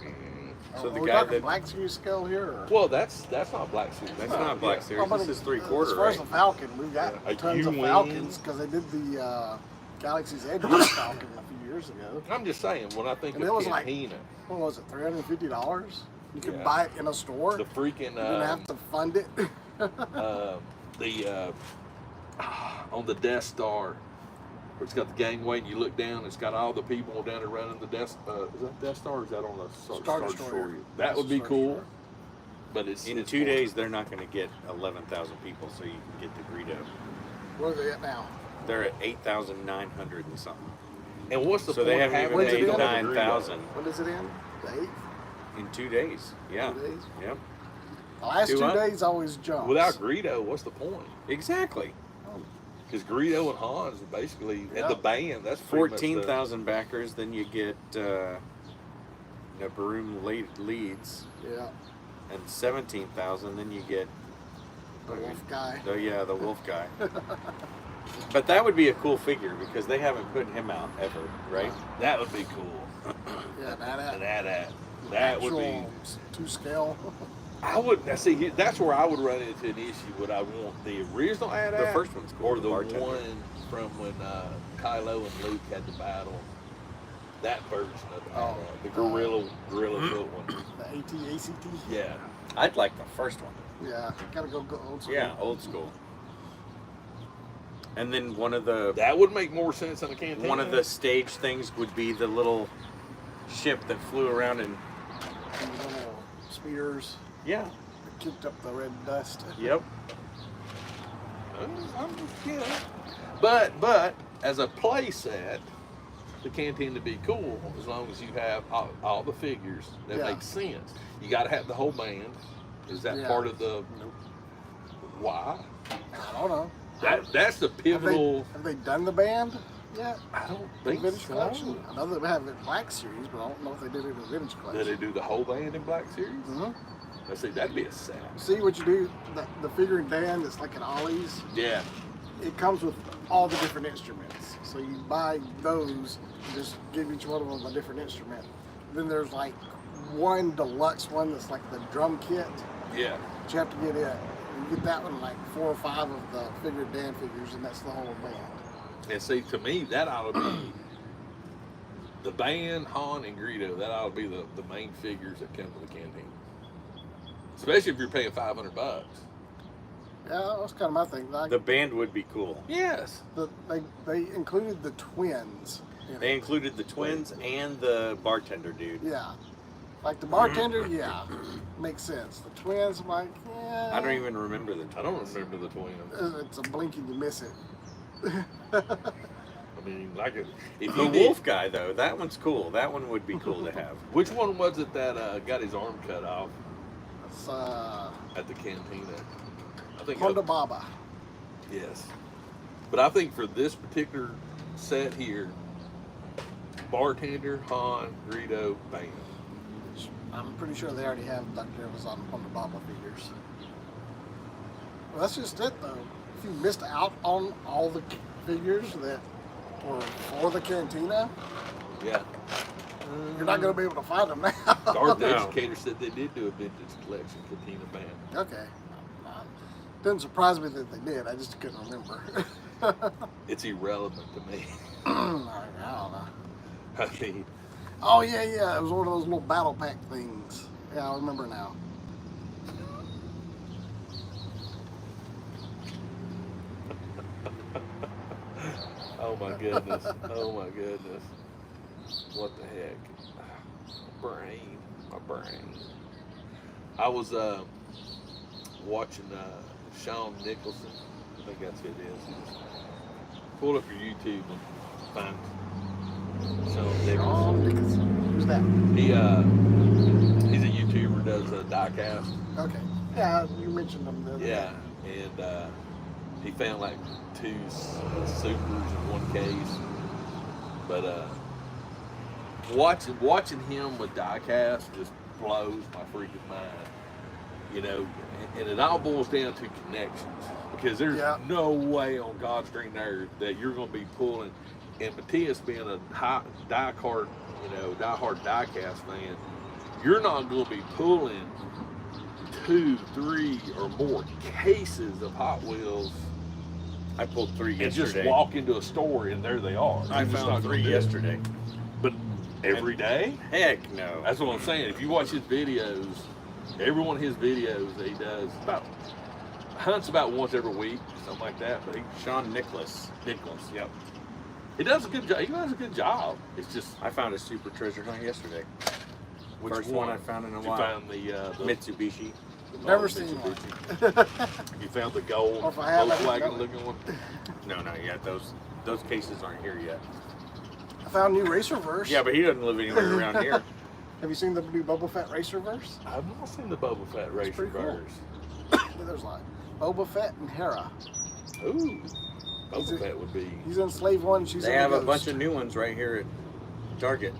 Speaker 3: So
Speaker 1: Are
Speaker 3: the
Speaker 1: we
Speaker 3: guy
Speaker 1: talking
Speaker 3: that-
Speaker 1: Black Series scale here? Or?
Speaker 2: Well, that's not Black Series.
Speaker 3: That's not Black Series.
Speaker 1: but
Speaker 3: This is
Speaker 1: as
Speaker 3: 3/4,
Speaker 1: far as
Speaker 3: right?
Speaker 1: the Falcon, we've got
Speaker 2: A
Speaker 1: tons of
Speaker 2: U-wing.
Speaker 1: Falcons because they did the Galaxy's Edge Falcon a few years ago.
Speaker 2: I'm just saying, when I think
Speaker 1: And
Speaker 2: of
Speaker 1: it was like-
Speaker 2: Cantina,
Speaker 1: What was it? $350. You could
Speaker 2: Yeah.
Speaker 1: buy it in a store.
Speaker 2: the freaking
Speaker 1: You didn't have to fund it.
Speaker 2: on the Death Star, where it's got the gangway and you look down, it's got all the people down there running the Death. Is that Death Star? Or is that on the
Speaker 1: Star Destroyer.
Speaker 2: That would be
Speaker 1: Star
Speaker 2: cool.
Speaker 1: Destroyer.
Speaker 2: But it's
Speaker 3: In
Speaker 2: it's
Speaker 3: 2
Speaker 2: fun.
Speaker 3: days, they're not going to get 11,000 people, so you can get the Greedo.
Speaker 1: Where are they at now?
Speaker 3: They're at 8,900 and something.
Speaker 2: And what's the
Speaker 3: So
Speaker 2: point
Speaker 3: they
Speaker 2: of
Speaker 3: haven't
Speaker 2: having
Speaker 3: even
Speaker 1: When's it
Speaker 3: made
Speaker 1: in?
Speaker 3: 9,000
Speaker 1: When is it in? The 8th?
Speaker 3: in 2 days. Yeah.
Speaker 1: 2 days?
Speaker 3: Yep.
Speaker 1: The last
Speaker 3: 2
Speaker 1: 2
Speaker 3: months?
Speaker 1: days always jumps.
Speaker 2: Without Greedo, what's the point?
Speaker 3: Exactly.
Speaker 2: Because Greedo and Hans are basically,
Speaker 1: Yeah.
Speaker 2: and the band, that's pretty much the-
Speaker 3: 14,000 backers, then you get Baroom leads,
Speaker 1: Yeah.
Speaker 3: and 17,000, then you get
Speaker 1: The wolf guy.
Speaker 3: the wolf guy. But that would be a cool figure because they haven't put him out ever, right?
Speaker 2: That would be cool.
Speaker 1: Yeah,
Speaker 2: And that would be.
Speaker 1: actual 2 scale.
Speaker 2: I would see. That's where I would run into an issue. Would I want the original AT-AT?
Speaker 3: The first one's cool,
Speaker 2: or
Speaker 3: the
Speaker 2: the
Speaker 3: bartender.
Speaker 2: one from when Kylo and Luke had the battle? That version of the
Speaker 1: Oh,
Speaker 2: AT-AT, the gorilla foot one.
Speaker 1: The ACT.
Speaker 2: Yeah.
Speaker 3: I'd like the first one.
Speaker 1: Yeah, gotta go old school.
Speaker 3: Yeah, old school. And then one of the
Speaker 2: That would make more sense than a cantina.
Speaker 3: one of the stage things would be the little ship that flew around and
Speaker 1: And the little spears
Speaker 3: yeah,
Speaker 1: that kicked up the red dust.
Speaker 3: yep.
Speaker 2: But as a play set, the canteen would be cool as long as you have all the figures that
Speaker 1: Yeah.
Speaker 2: make sense. You got to have the whole band. Is that
Speaker 1: Yeah.
Speaker 2: part of the
Speaker 1: Nope.
Speaker 2: why?
Speaker 1: I don't know.
Speaker 2: That's the pivotal.
Speaker 1: Have they done the band yet?
Speaker 2: I don't
Speaker 1: The
Speaker 2: think
Speaker 1: vintage
Speaker 2: so.
Speaker 1: collection? I know they have it in Black Series, but I don't know if they did it in the vintage
Speaker 2: Did
Speaker 1: collection.
Speaker 2: they do the whole band in Black Series?
Speaker 1: Mhm.
Speaker 2: Let's see, that'd be a set.
Speaker 1: See what you do? The figure in band that's like an Ollie's.
Speaker 2: Yeah.
Speaker 1: It comes with all the different instruments. So you buy those and just give each one of them a different instrument. Then there's like one deluxe one that's like the drum kit.
Speaker 2: Yeah.
Speaker 1: But you have to get it. You get that one like 4 or 5 of the figured Dan figures, and that's the whole band.
Speaker 2: And see, to me, that ought to be the band, Han, and Greedo. That ought to be the main figures that come to the canteen. Especially if you're paying $500.
Speaker 1: Yeah, that's kind of my thing. Like,
Speaker 3: The band would be cool.
Speaker 2: Yes.
Speaker 1: they included the twins.
Speaker 3: They included the twins and the bartender dude.
Speaker 1: Yeah. Like the bartender, yeah, makes sense. The twins, I'm like, yeah.
Speaker 3: I don't even remember the twins.
Speaker 2: I don't remember the twins.
Speaker 1: It's a blink and you miss it.
Speaker 2: I mean, like if
Speaker 3: The
Speaker 2: you
Speaker 3: wolf guy, though, that one's cool. That one would be cool to have.
Speaker 2: Which one was it that got his arm cut off
Speaker 1: It's
Speaker 2: at the cantina? I think.
Speaker 1: Honda Baba.
Speaker 2: Yes. But I think for this particular set here, bartender, Han, Greedo, band.
Speaker 1: I'm pretty sure they already have Dr. Evans on the Baba figures. Well, that's just it, though. If you missed out on all the figures that were for the cantina,
Speaker 2: Yeah.
Speaker 1: you're not going to be able to find them now.
Speaker 2: Darth
Speaker 3: No.
Speaker 2: Educator said they did do a vintage collection cantina band.
Speaker 1: Okay. Didn't surprise me that they did. I just couldn't remember.
Speaker 2: It's irrelevant to me.
Speaker 1: I don't know.
Speaker 2: I mean,
Speaker 1: Oh, yeah. It was one of those little battle pack things. Yeah, I remember now.
Speaker 2: oh my goodness. Oh my goodness. What the heck? My brain. I was watching Sean Nicholson. I think that's who it is. Pull up your YouTube and find Sean Nicholson.
Speaker 1: Sean Dickinson. Who's that?
Speaker 2: He's a YouTuber, does diecast.
Speaker 1: Okay. Yeah, you mentioned them the other day.
Speaker 2: Yeah, and he found like 2 supers in one case. But watching him with diecast just blows my freaking mind. You know, and it all boils down to connections, because there's no way on God's green earth that you're going to be pulling. And Matthias being a diehard diecast fan, you're not going to be pulling 2, 3, or more cases of Hot Wheels.
Speaker 3: I pulled 3
Speaker 2: And
Speaker 3: yesterday.
Speaker 2: just walk into a store and there they are.
Speaker 3: I
Speaker 2: You're just
Speaker 3: found
Speaker 2: not
Speaker 3: 3
Speaker 2: gonna do it.
Speaker 3: yesterday.
Speaker 2: But every day?
Speaker 3: Heck no.
Speaker 2: That's what I'm saying. If you watch his videos, every one of his videos that he does, hunts about once every week, something like that. But
Speaker 3: Sean Nicholas.
Speaker 2: Yep. He does a good job. He does a good job. It's just
Speaker 3: I found a super treasure hunt yesterday.
Speaker 2: which
Speaker 3: First one I found in a
Speaker 2: Did you
Speaker 3: while.
Speaker 2: found the
Speaker 3: Mitsubishi.
Speaker 1: Never seen one.
Speaker 2: You found the gold
Speaker 1: Or if I have, I didn't know
Speaker 2: Volkswagen
Speaker 1: it.
Speaker 2: looking one.
Speaker 3: No, not yet. Those cases aren't here yet.
Speaker 1: I found new Racerverse.
Speaker 3: Yeah, but he doesn't live anywhere around here.
Speaker 1: Have you seen the new Boba Fett Racerverse?
Speaker 2: I've not seen the Boba Fett racer
Speaker 1: pretty cool.
Speaker 2: verse.
Speaker 1: There's like Boba Fett and Hera.
Speaker 2: Ooh, Boba Fett would be.
Speaker 1: He's in Slave One. She's
Speaker 3: They
Speaker 1: in
Speaker 3: have
Speaker 1: the
Speaker 3: a bunch
Speaker 1: Ghost.
Speaker 3: of new ones right here at Target.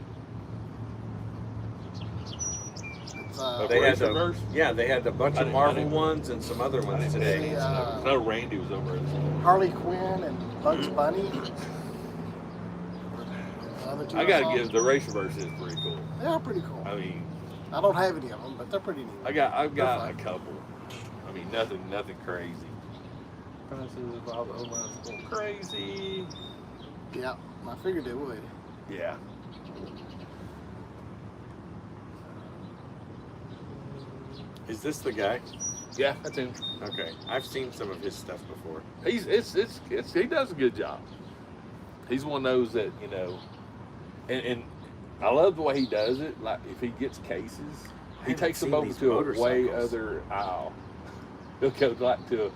Speaker 1: It's,
Speaker 3: They had
Speaker 2: Racerverse?
Speaker 3: they had a bunch
Speaker 2: I
Speaker 3: of
Speaker 2: didn't-
Speaker 3: Marvel
Speaker 2: I didn't-
Speaker 3: ones and some other ones
Speaker 2: I
Speaker 3: today.
Speaker 2: know Randy was over at the
Speaker 1: Harley Quinn and Bugs Bunny. The other two
Speaker 2: I gotta
Speaker 1: saw.
Speaker 2: give the Racerverse is pretty cool.
Speaker 1: They are pretty cool.
Speaker 2: I mean,
Speaker 1: I don't have any of them, but they're pretty neat.
Speaker 2: I've
Speaker 1: They're
Speaker 2: got
Speaker 1: fun.
Speaker 2: a couple. I mean, nothing crazy. Prices of all the old lines going crazy.
Speaker 1: Yeah, I figured they would.
Speaker 2: Yeah.
Speaker 3: Is this the guy?
Speaker 2: Yeah, that's him.
Speaker 3: Okay, I've seen some of his stuff before.
Speaker 2: He does a good job. He's one of those that, you know, and I love the way he does it. Like if he gets cases, he
Speaker 3: haven't
Speaker 2: takes them
Speaker 3: seen
Speaker 2: over
Speaker 3: these
Speaker 2: to a way
Speaker 3: motorcycles.
Speaker 2: other aisle. He'll go like to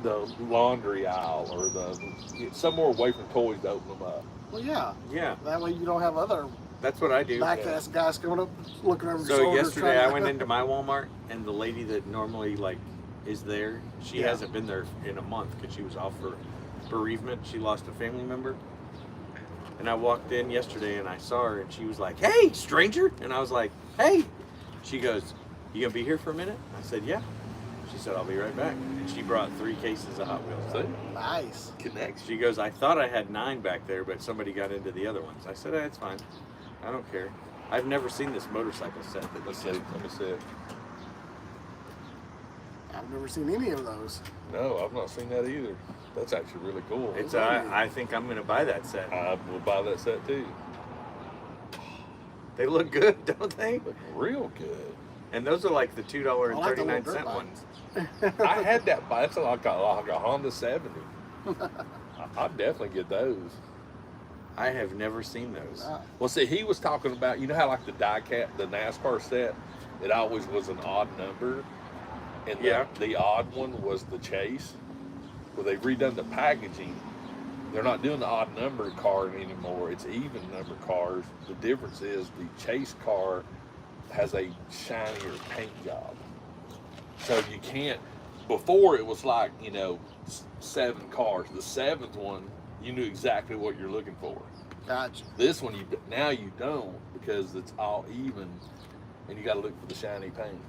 Speaker 2: the laundry aisle or somewhere away from toys to open them up.
Speaker 1: Well, yeah.
Speaker 3: Yeah,
Speaker 1: That way you don't have other
Speaker 3: that's what I do.
Speaker 1: back-ass guys coming up looking over your
Speaker 3: So
Speaker 1: shoulder.
Speaker 3: yesterday
Speaker 1: trying
Speaker 3: I
Speaker 1: to-
Speaker 3: went into my Walmart and the lady that normally like is there, she
Speaker 1: Yeah.
Speaker 3: hasn't been there in a month because she was off for bereavement. She lost a family member. And I walked in yesterday and I saw her and she was like, "Hey, stranger!" And I was like, "Hey." She goes, "You gonna be here for a minute?" I said, "Yeah." She said, "I'll be right back." And she brought 3 cases of Hot Wheels.
Speaker 2: See?
Speaker 1: Nice.
Speaker 2: Connects.
Speaker 3: She goes, "I thought I had 9 back there, but somebody got into the other ones." I said, "It's fine. I don't care." I've never seen this motorcycle set that
Speaker 2: Let's
Speaker 3: you
Speaker 2: see.
Speaker 3: said.
Speaker 2: Let me see it.
Speaker 1: I've never seen any of those.
Speaker 2: No, I've not seen that either. That's actually really cool.
Speaker 3: It's I think I'm gonna buy that set.
Speaker 2: I will buy that set too.
Speaker 3: They look good, don't they?
Speaker 2: Look real good.
Speaker 3: And those are like the $2.39
Speaker 1: dirt bike.
Speaker 3: ones.
Speaker 2: I had that bike. It's like a Honda 70. I'd definitely get those.
Speaker 3: I have never seen those.
Speaker 1: Wow.
Speaker 2: Well, see, he was talking about, you know how like the the NASCAR set, it always was an odd number, and the odd one was the Chase. Well, they've redone the packaging. They're not doing the odd number car anymore. It's even number cars. The difference is the Chase car has a shinier paint job. So you can't, before it was like, 7 cars. The 7th one, you knew exactly what you're looking for.
Speaker 1: Gotcha.
Speaker 2: This one, now you don't, because it's all even, and you got to look for the shiny paint.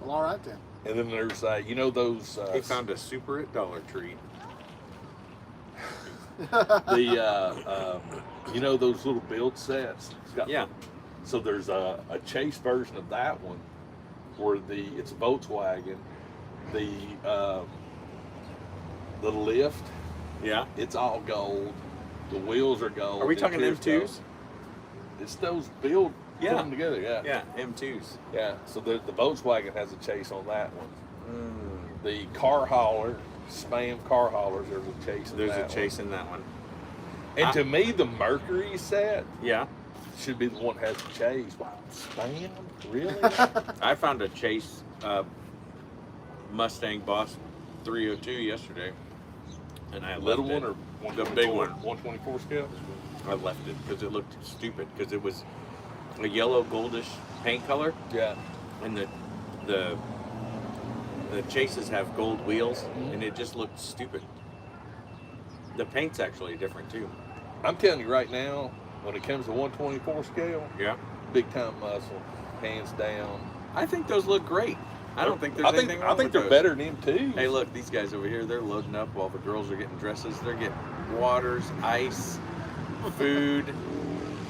Speaker 1: Well, all right then.
Speaker 2: And then there's, those...
Speaker 3: He found a super at Dollar Tree.
Speaker 2: Those little build sets? It's got So there's a Chase version of that one, where it's a Volkswagen. The lift, it's all gold. The wheels are gold.
Speaker 3: Are we talking
Speaker 2: Interior's
Speaker 3: M2s?
Speaker 2: gold. It's those build put them together,
Speaker 3: Yeah, M2s.
Speaker 2: Yeah, so the Volkswagen has a Chase on that one. The car hauler, Spam car haulers, there's a Chase in
Speaker 3: There's
Speaker 2: that
Speaker 3: a Chase in that one.
Speaker 2: And to me, the Mercury set
Speaker 3: Yeah.
Speaker 2: should be the one that has the Chase. Wow, Spam? Really?
Speaker 3: I found a Chase Mustang Boss 302 yesterday. And I
Speaker 2: Little
Speaker 3: left
Speaker 2: one
Speaker 3: it.
Speaker 2: or
Speaker 3: The big one.
Speaker 2: 124 scale?
Speaker 3: I left it because it looked stupid because it was a yellow goldish paint color,
Speaker 2: Yeah.
Speaker 3: and the Chases have gold wheels,
Speaker 2: Mhm.
Speaker 3: and it just looked stupid. The paint's actually different too.
Speaker 2: I'm telling you right now, when it comes to 124 scale,
Speaker 3: Yeah.
Speaker 2: big time muscle, hands down.
Speaker 3: I think those look great. I don't think there's anything wrong
Speaker 2: I think
Speaker 3: with
Speaker 2: they're
Speaker 3: those.
Speaker 2: better than M2s.
Speaker 3: Hey, look, these guys over here, they're loading up while the girls are getting dresses. They're getting waters, ice, food.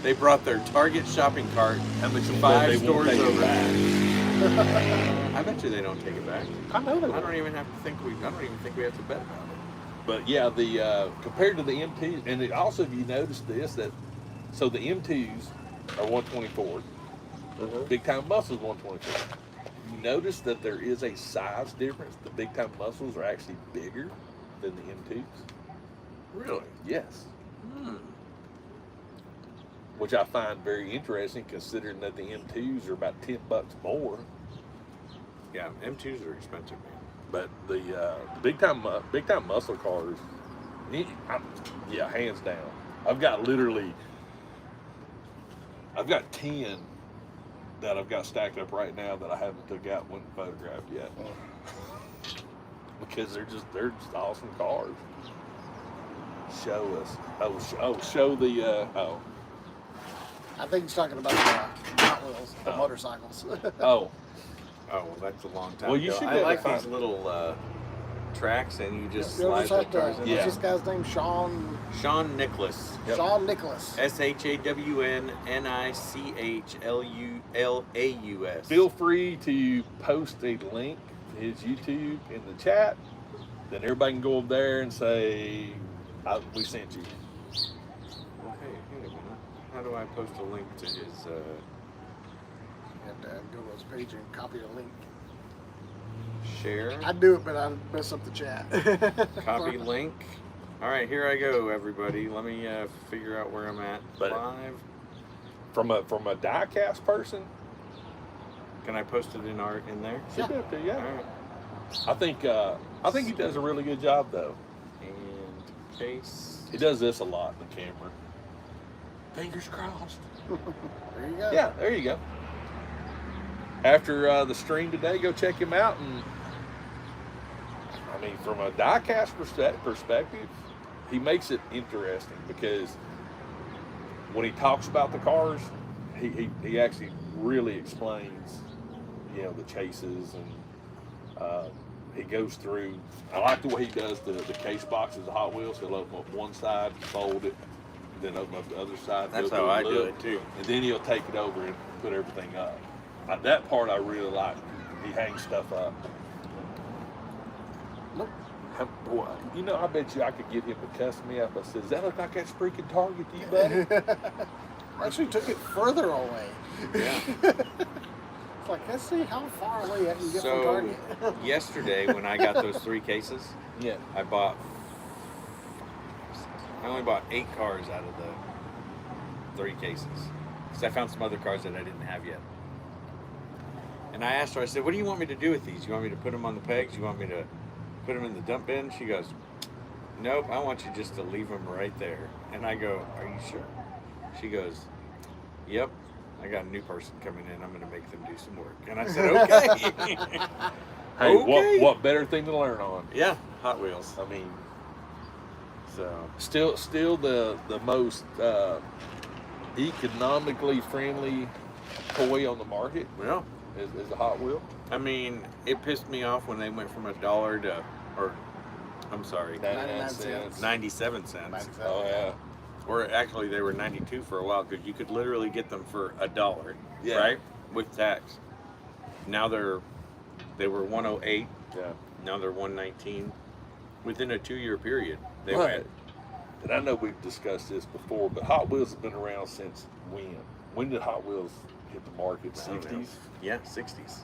Speaker 3: They brought their Target shopping cart.
Speaker 2: How much of
Speaker 3: 5
Speaker 2: they won't
Speaker 3: stores
Speaker 2: take it
Speaker 3: over.
Speaker 2: back.
Speaker 3: I bet you they don't take it back.
Speaker 2: I know they
Speaker 3: I
Speaker 2: won't.
Speaker 3: don't even think we have to bet about it.
Speaker 2: But yeah, the compared to the M2s, and it also, if you notice this, so the M2s are 124, Big Time Muscles 124. You notice that there is a size difference. The Big Time Muscles are actually bigger than the M2s.
Speaker 3: Really?
Speaker 2: Yes. Which I find very interesting, considering that the M2s are about $10 more.
Speaker 3: Yeah, M2s are expensive, man.
Speaker 2: But the big time muscle cars, hands down. I've got 10 that I've got stacked up right now that I haven't took out and photographed yet, because they're just awesome cars. Show us. Show the
Speaker 1: I think he's talking about the Hot Wheels, the motorcycles.
Speaker 2: oh.
Speaker 3: Oh, well, that's a long time
Speaker 2: Well, you
Speaker 3: ago.
Speaker 2: should
Speaker 3: I
Speaker 2: be able to
Speaker 3: like
Speaker 2: find
Speaker 3: these little tracks, and you just
Speaker 1: You ever
Speaker 3: slide
Speaker 1: check
Speaker 3: the cars in.
Speaker 2: Yeah.
Speaker 1: What's this guy's name? Sean
Speaker 3: Sean Nicholas.
Speaker 2: Yep.
Speaker 1: Sean Nicholas.
Speaker 3: SHAWNNICHLAUS.
Speaker 2: Feel free to post a link to his YouTube in the chat. Then everybody can go over there and say, we sent you.
Speaker 3: Well, hey, a minute. How do I post a link to his?
Speaker 1: You have to go to his page and copy the link.
Speaker 3: Share?
Speaker 1: I'd do it, but I'd mess up the chat.
Speaker 3: Copy link. All right, here I go, everybody. Let me figure out where I'm at.
Speaker 2: But-
Speaker 3: Live.
Speaker 2: From a die-cast person,
Speaker 3: Can I post it in there?
Speaker 2: should be up there, yeah.
Speaker 3: All right.
Speaker 2: I think he does a really good job though.
Speaker 3: And paste.
Speaker 2: He does this a lot in the camera. Fingers crossed.
Speaker 1: There you go.
Speaker 2: Yeah, there you go. After the stream today, go check him out. And I mean, from a die-cast perspective, he makes it interesting, because when he talks about the cars, he actually really explains, the chases, and he goes through. I like the way he does the case boxes of Hot Wheels. He'll open up one side, fold it, then open up the other side.
Speaker 3: That's
Speaker 2: go
Speaker 3: how
Speaker 2: through
Speaker 3: I
Speaker 2: and
Speaker 3: do
Speaker 2: look,
Speaker 3: it too.
Speaker 2: and then he'll take it over and put everything up. That part I really like. he hangs stuff up.
Speaker 1: Nope.
Speaker 2: Boy, you know, I bet you I could get him to cuss me up. I said, does that look like that's freaking Target to you, buddy?
Speaker 1: I actually took it further away.
Speaker 3: Yeah.
Speaker 1: It's like, let's see how far away I can get from
Speaker 3: So
Speaker 1: Target.
Speaker 3: yesterday when I got those 3 cases,
Speaker 2: Yeah.
Speaker 3: I only bought 8 cars out of the 3 cases. Because I found some other cars that I didn't have yet. And I asked her, I said, what do you want me to do with these? You want me to put them on the pegs? You want me to put them in the dump bin? She goes, nope, I want you just to leave them right there. And I go, are you sure? She goes, yep, I got a new person coming in. I'm going to make them do some work. And I said, okay.
Speaker 2: Hey,
Speaker 3: Okay.
Speaker 2: what better thing to learn on?
Speaker 3: Yeah, Hot Wheels.
Speaker 2: I mean,
Speaker 3: So,
Speaker 2: still the most economically friendly toy on the market
Speaker 3: well,
Speaker 2: is a Hot Wheel.
Speaker 3: I mean, it pissed me off when they went from $1 to, or I'm sorry,
Speaker 1: 99 cents.
Speaker 3: 97 cents.
Speaker 1: 97.
Speaker 2: Oh yeah.
Speaker 3: Or actually, they were 92 for a while because you could literally get them for $1,
Speaker 2: Yeah.
Speaker 3: right, with tax. Now they were 108.
Speaker 2: Yeah.
Speaker 3: Now they're 119. Within a 2-year period, they
Speaker 2: Right.
Speaker 3: went.
Speaker 2: And I know we've discussed this before, but Hot Wheels has been around since when? When did Hot Wheels hit the market?
Speaker 3: I don't know.
Speaker 2: 60s?
Speaker 3: Yeah, 60s.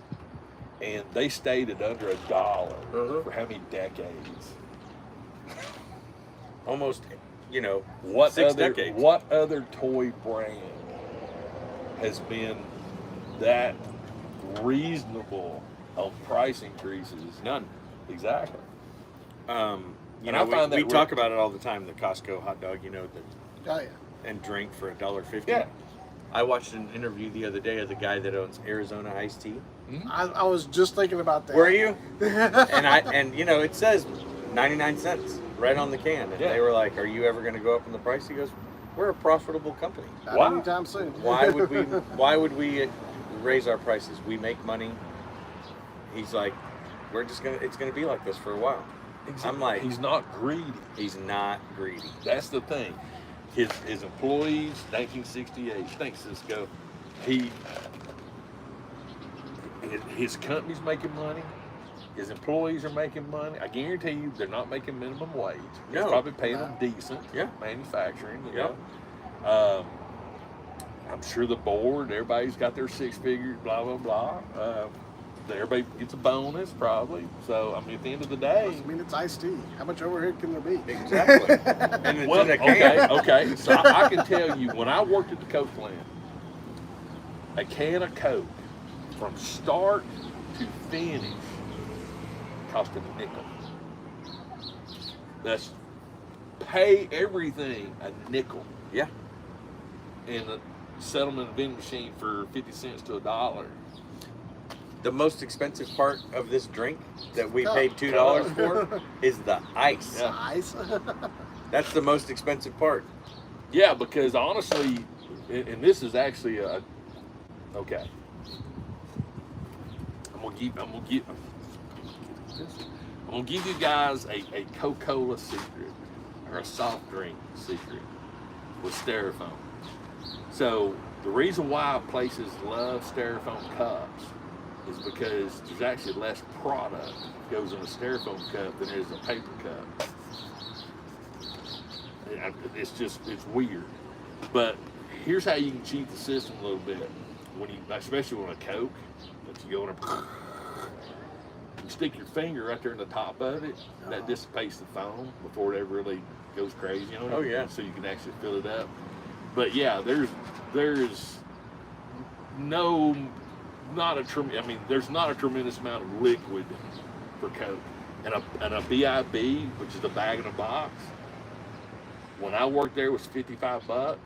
Speaker 2: And they stayed at under $1
Speaker 3: Uh-huh.
Speaker 2: for how many decades?
Speaker 3: Almost, you know,
Speaker 2: What
Speaker 3: 6
Speaker 2: other
Speaker 3: decades.
Speaker 2: what other toy brand has been that reasonable on price increases?
Speaker 3: None.
Speaker 2: Exactly.
Speaker 3: You
Speaker 2: And
Speaker 3: know,
Speaker 2: I find
Speaker 3: we
Speaker 2: that
Speaker 3: talk about it all the time. The Costco hot dog, you know,
Speaker 1: Oh, yeah.
Speaker 3: and drink for $1.50.
Speaker 2: Yeah.
Speaker 3: I watched an interview the other day of the guy that owns Arizona Iced Tea.
Speaker 1: I was just thinking about that.
Speaker 3: Were you? and you know, it says 99 cents right on the can, and
Speaker 2: Yeah.
Speaker 3: they were like, "Are you ever going to go up in the price?" He goes, "We're a profitable company.
Speaker 1: Not
Speaker 2: Wow.
Speaker 1: anytime soon.
Speaker 3: Why would we? Why would we raise our prices? We make money." He's like, "We're just gonna. It's gonna be like this for a while." I'm like,
Speaker 2: he's not greedy.
Speaker 3: He's not greedy.
Speaker 2: That's the thing. His employees, 1968. Thanks, Cisco. His company's making money. His employees are making money. I guarantee you, they're not making minimum wage. He's
Speaker 3: No.
Speaker 2: probably paying
Speaker 1: No.
Speaker 2: them decent.
Speaker 3: Yeah.
Speaker 2: Manufacturing. You
Speaker 3: Yeah.
Speaker 2: know. I'm sure the board, everybody's got their 6 figures. Blah blah blah. Everybody gets a bonus probably. So I mean, at the end of the day.
Speaker 1: I mean, it's iced tea. How much overhead can there be?
Speaker 3: Exactly. And it's
Speaker 2: Well,
Speaker 3: in a can.
Speaker 2: okay. So I can tell you, when I worked at the Coke plant, a can of Coke from start to finish cost a nickel. That's pay everything a nickel.
Speaker 3: Yeah.
Speaker 2: And a settlement vending machine for 50 cents to $1.
Speaker 3: The most expensive part of this drink that we
Speaker 1: Cup.
Speaker 3: paid $2 for is the ice.
Speaker 2: Yeah.
Speaker 1: Ice.
Speaker 3: That's the most expensive part.
Speaker 2: Yeah, because honestly, and this is actually okay. I'm gonna give you guys a Coca-Cola secret or a soft drink secret with styrofoam. So the reason why places love styrofoam cups is because there's actually less product goes in a styrofoam cup than there is a paper cup. It's weird. But here's how you can cheat the system a little bit. Especially when a Coke, that you go in and you stick your finger right there in the top of it, that dissipates the foam before it ever really goes crazy on it.
Speaker 3: Oh, yeah.
Speaker 2: So you can actually fill it up. But yeah, there's not a tremendous amount of liquid for Coke. And a BIB, which is a bag in a box, when I worked there was $55,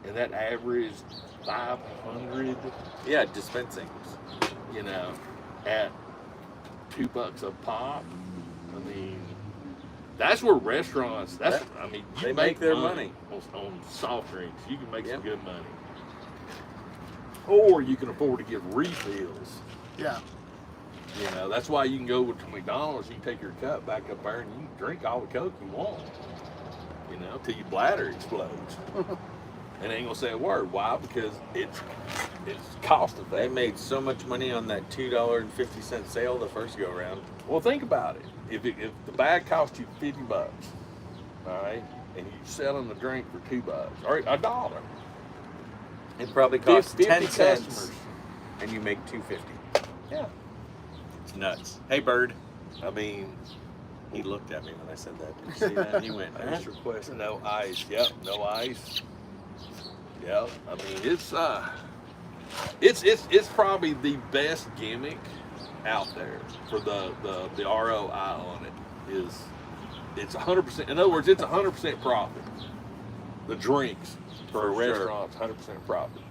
Speaker 2: and that averaged 500,
Speaker 3: Yeah, dispensing.
Speaker 2: you know, at $2 a pop. I mean, that's where restaurants.
Speaker 3: They
Speaker 2: you
Speaker 3: make their money.
Speaker 2: on soft drinks. You can make
Speaker 3: Yep.
Speaker 2: some good money, or you can afford to get refills.
Speaker 1: Yeah.
Speaker 2: You know, that's why you can go to McDonald's. You can take your cup back up there and you can drink all the Coke you want. You know, till your bladder explodes. And ain't gonna say a word. Why? Because it's it's cost
Speaker 3: They
Speaker 2: effective.
Speaker 3: made so much money on that $2.50 sale the first go around.
Speaker 2: Well, think about it. If the bag costs you $50, all right, and you're selling the drink for $2 or $1,
Speaker 3: It probably costs
Speaker 2: 50
Speaker 3: 10 cents,
Speaker 2: customers.
Speaker 3: and you make $2.50.
Speaker 2: Yeah.
Speaker 3: It's nuts. Hey, Bird. I mean, he looked at me when I said that. Did you see that? He went, huh?
Speaker 2: Ice request, no ice. Yep, no ice. Yep. I mean, it's probably the best gimmick out there for the ROI on it. It's 100%. In other words, it's 100% profit. The drinks for
Speaker 3: For sure.
Speaker 2: restaurants, 100% profit.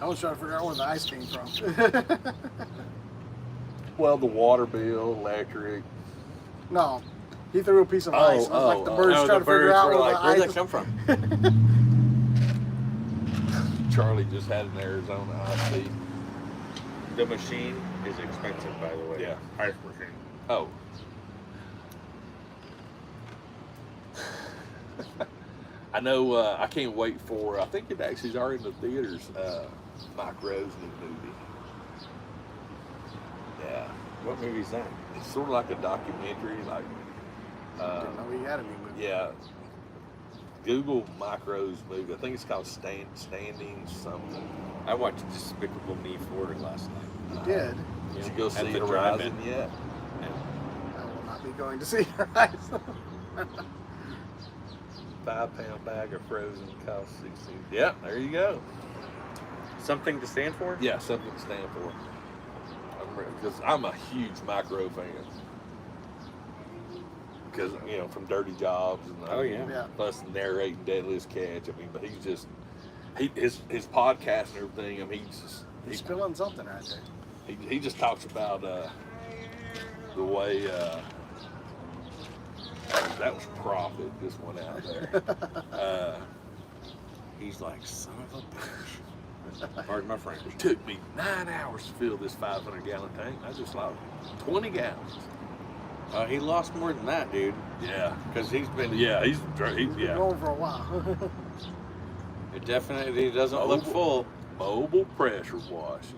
Speaker 1: I was trying to figure out where the ice came from.
Speaker 2: Well, the water bill, electric.
Speaker 1: No, he threw a piece of ice. And I was like, the birds
Speaker 3: Oh,
Speaker 1: trying
Speaker 3: the
Speaker 1: to figure
Speaker 3: birds
Speaker 1: out
Speaker 3: were
Speaker 1: where
Speaker 3: like,
Speaker 1: the
Speaker 3: where'd
Speaker 1: ice
Speaker 3: that come from?
Speaker 2: Charlie just had an Arizona iced tea.
Speaker 3: The machine is expensive, by the way.
Speaker 2: Yeah.
Speaker 3: Ice machine.
Speaker 2: Oh. I know. I can't wait for. I think it actually is already in the theaters. Mike Rowe's new movie. Yeah,
Speaker 3: What movie is that?
Speaker 2: it's sort of like a documentary. Like,
Speaker 1: Didn't know he had a new movie.
Speaker 2: yeah. Google Mike Rowe's movie. I think it's called Standing something.
Speaker 3: I watched Despicable Me 4 last night.
Speaker 1: You did.
Speaker 2: Did you go
Speaker 3: At
Speaker 2: see
Speaker 3: the
Speaker 2: Horizon
Speaker 3: drive-in.
Speaker 2: yet?
Speaker 1: I will not be going to see your eyes.
Speaker 2: 5-pound bag of frozen costs 16. Yeah, there you go.
Speaker 3: Something to stand for?
Speaker 2: Yeah, something to stand for. Because I'm a huge Mike Rowe fan. Because, from Dirty Jobs and
Speaker 3: Oh, yeah.
Speaker 1: Yeah.
Speaker 2: plus narrating Deadliest Catch. I mean, but he's just his podcast and everything. I mean,
Speaker 1: He's spilling something right there.
Speaker 2: he just talks about the way that was profit just went out there.
Speaker 3: He's like, son of a bitch. Pardon my French.
Speaker 2: It took me 9 hours to fill this 500-gallon tank. I just lost 20 gallons.
Speaker 3: He lost more than that, dude.
Speaker 2: Yeah.
Speaker 3: Because he's been.
Speaker 2: Yeah, he's
Speaker 1: He's been
Speaker 2: yeah.
Speaker 1: going for a while.
Speaker 3: It definitely doesn't look full.
Speaker 2: Mobile pressure washing.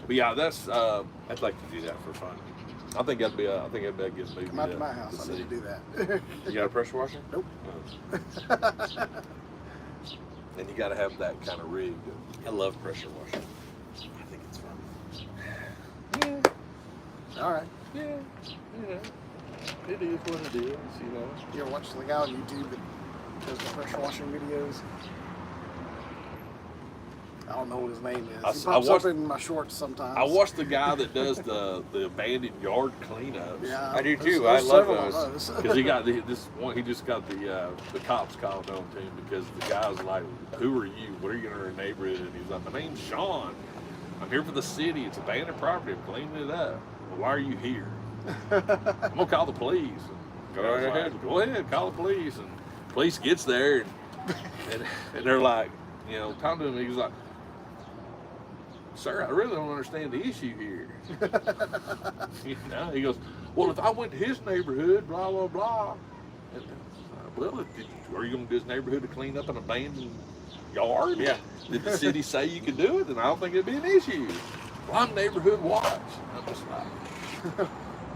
Speaker 2: But yeah, that's
Speaker 3: I'd like to do that for fun.
Speaker 2: I think that'd be a good movie.
Speaker 1: Come out to my house. I
Speaker 2: see.
Speaker 1: need to do that.
Speaker 3: You got a pressure washer?
Speaker 1: Nope.
Speaker 3: Oh.
Speaker 2: And you got to have that kind of rig.
Speaker 3: I love pressure washing. I think it's fun.
Speaker 1: All right.
Speaker 2: Yeah. It is what it is.
Speaker 1: You ever watch the guy on YouTube that does the pressure washing videos? I don't know what his name is.
Speaker 2: I
Speaker 1: He pops
Speaker 2: watched-
Speaker 1: up in my shorts sometimes.
Speaker 2: I watched the guy that does the abandoned yard cleanups.
Speaker 1: Yeah,
Speaker 3: I do
Speaker 1: there's-
Speaker 3: too.
Speaker 1: there's
Speaker 3: I love
Speaker 1: several of
Speaker 3: those.
Speaker 2: Because he got this one, he just got the cops called on to him because the guy was like, "Who are you? What are you in our neighborhood?" And he's like, "My name's Sean. I'm here for the city. It's abandoned property. I'm cleaning it up. Well, why are you here?" I'm gonna call the police.
Speaker 3: Go
Speaker 2: I was like,
Speaker 3: ahead.
Speaker 2: Go ahead, call the police. And police gets there and they're like, talking to him. He's like, "Sir, I really don't understand the issue here." He goes, "Well, if I went to his neighborhood, blah blah blah." And, well, are you going to his neighborhood to clean up an abandoned yard?
Speaker 3: Yeah.
Speaker 2: Did the city say you could do it? Then I don't think it'd be an issue. Well, I'm neighborhood watch. I'm just like,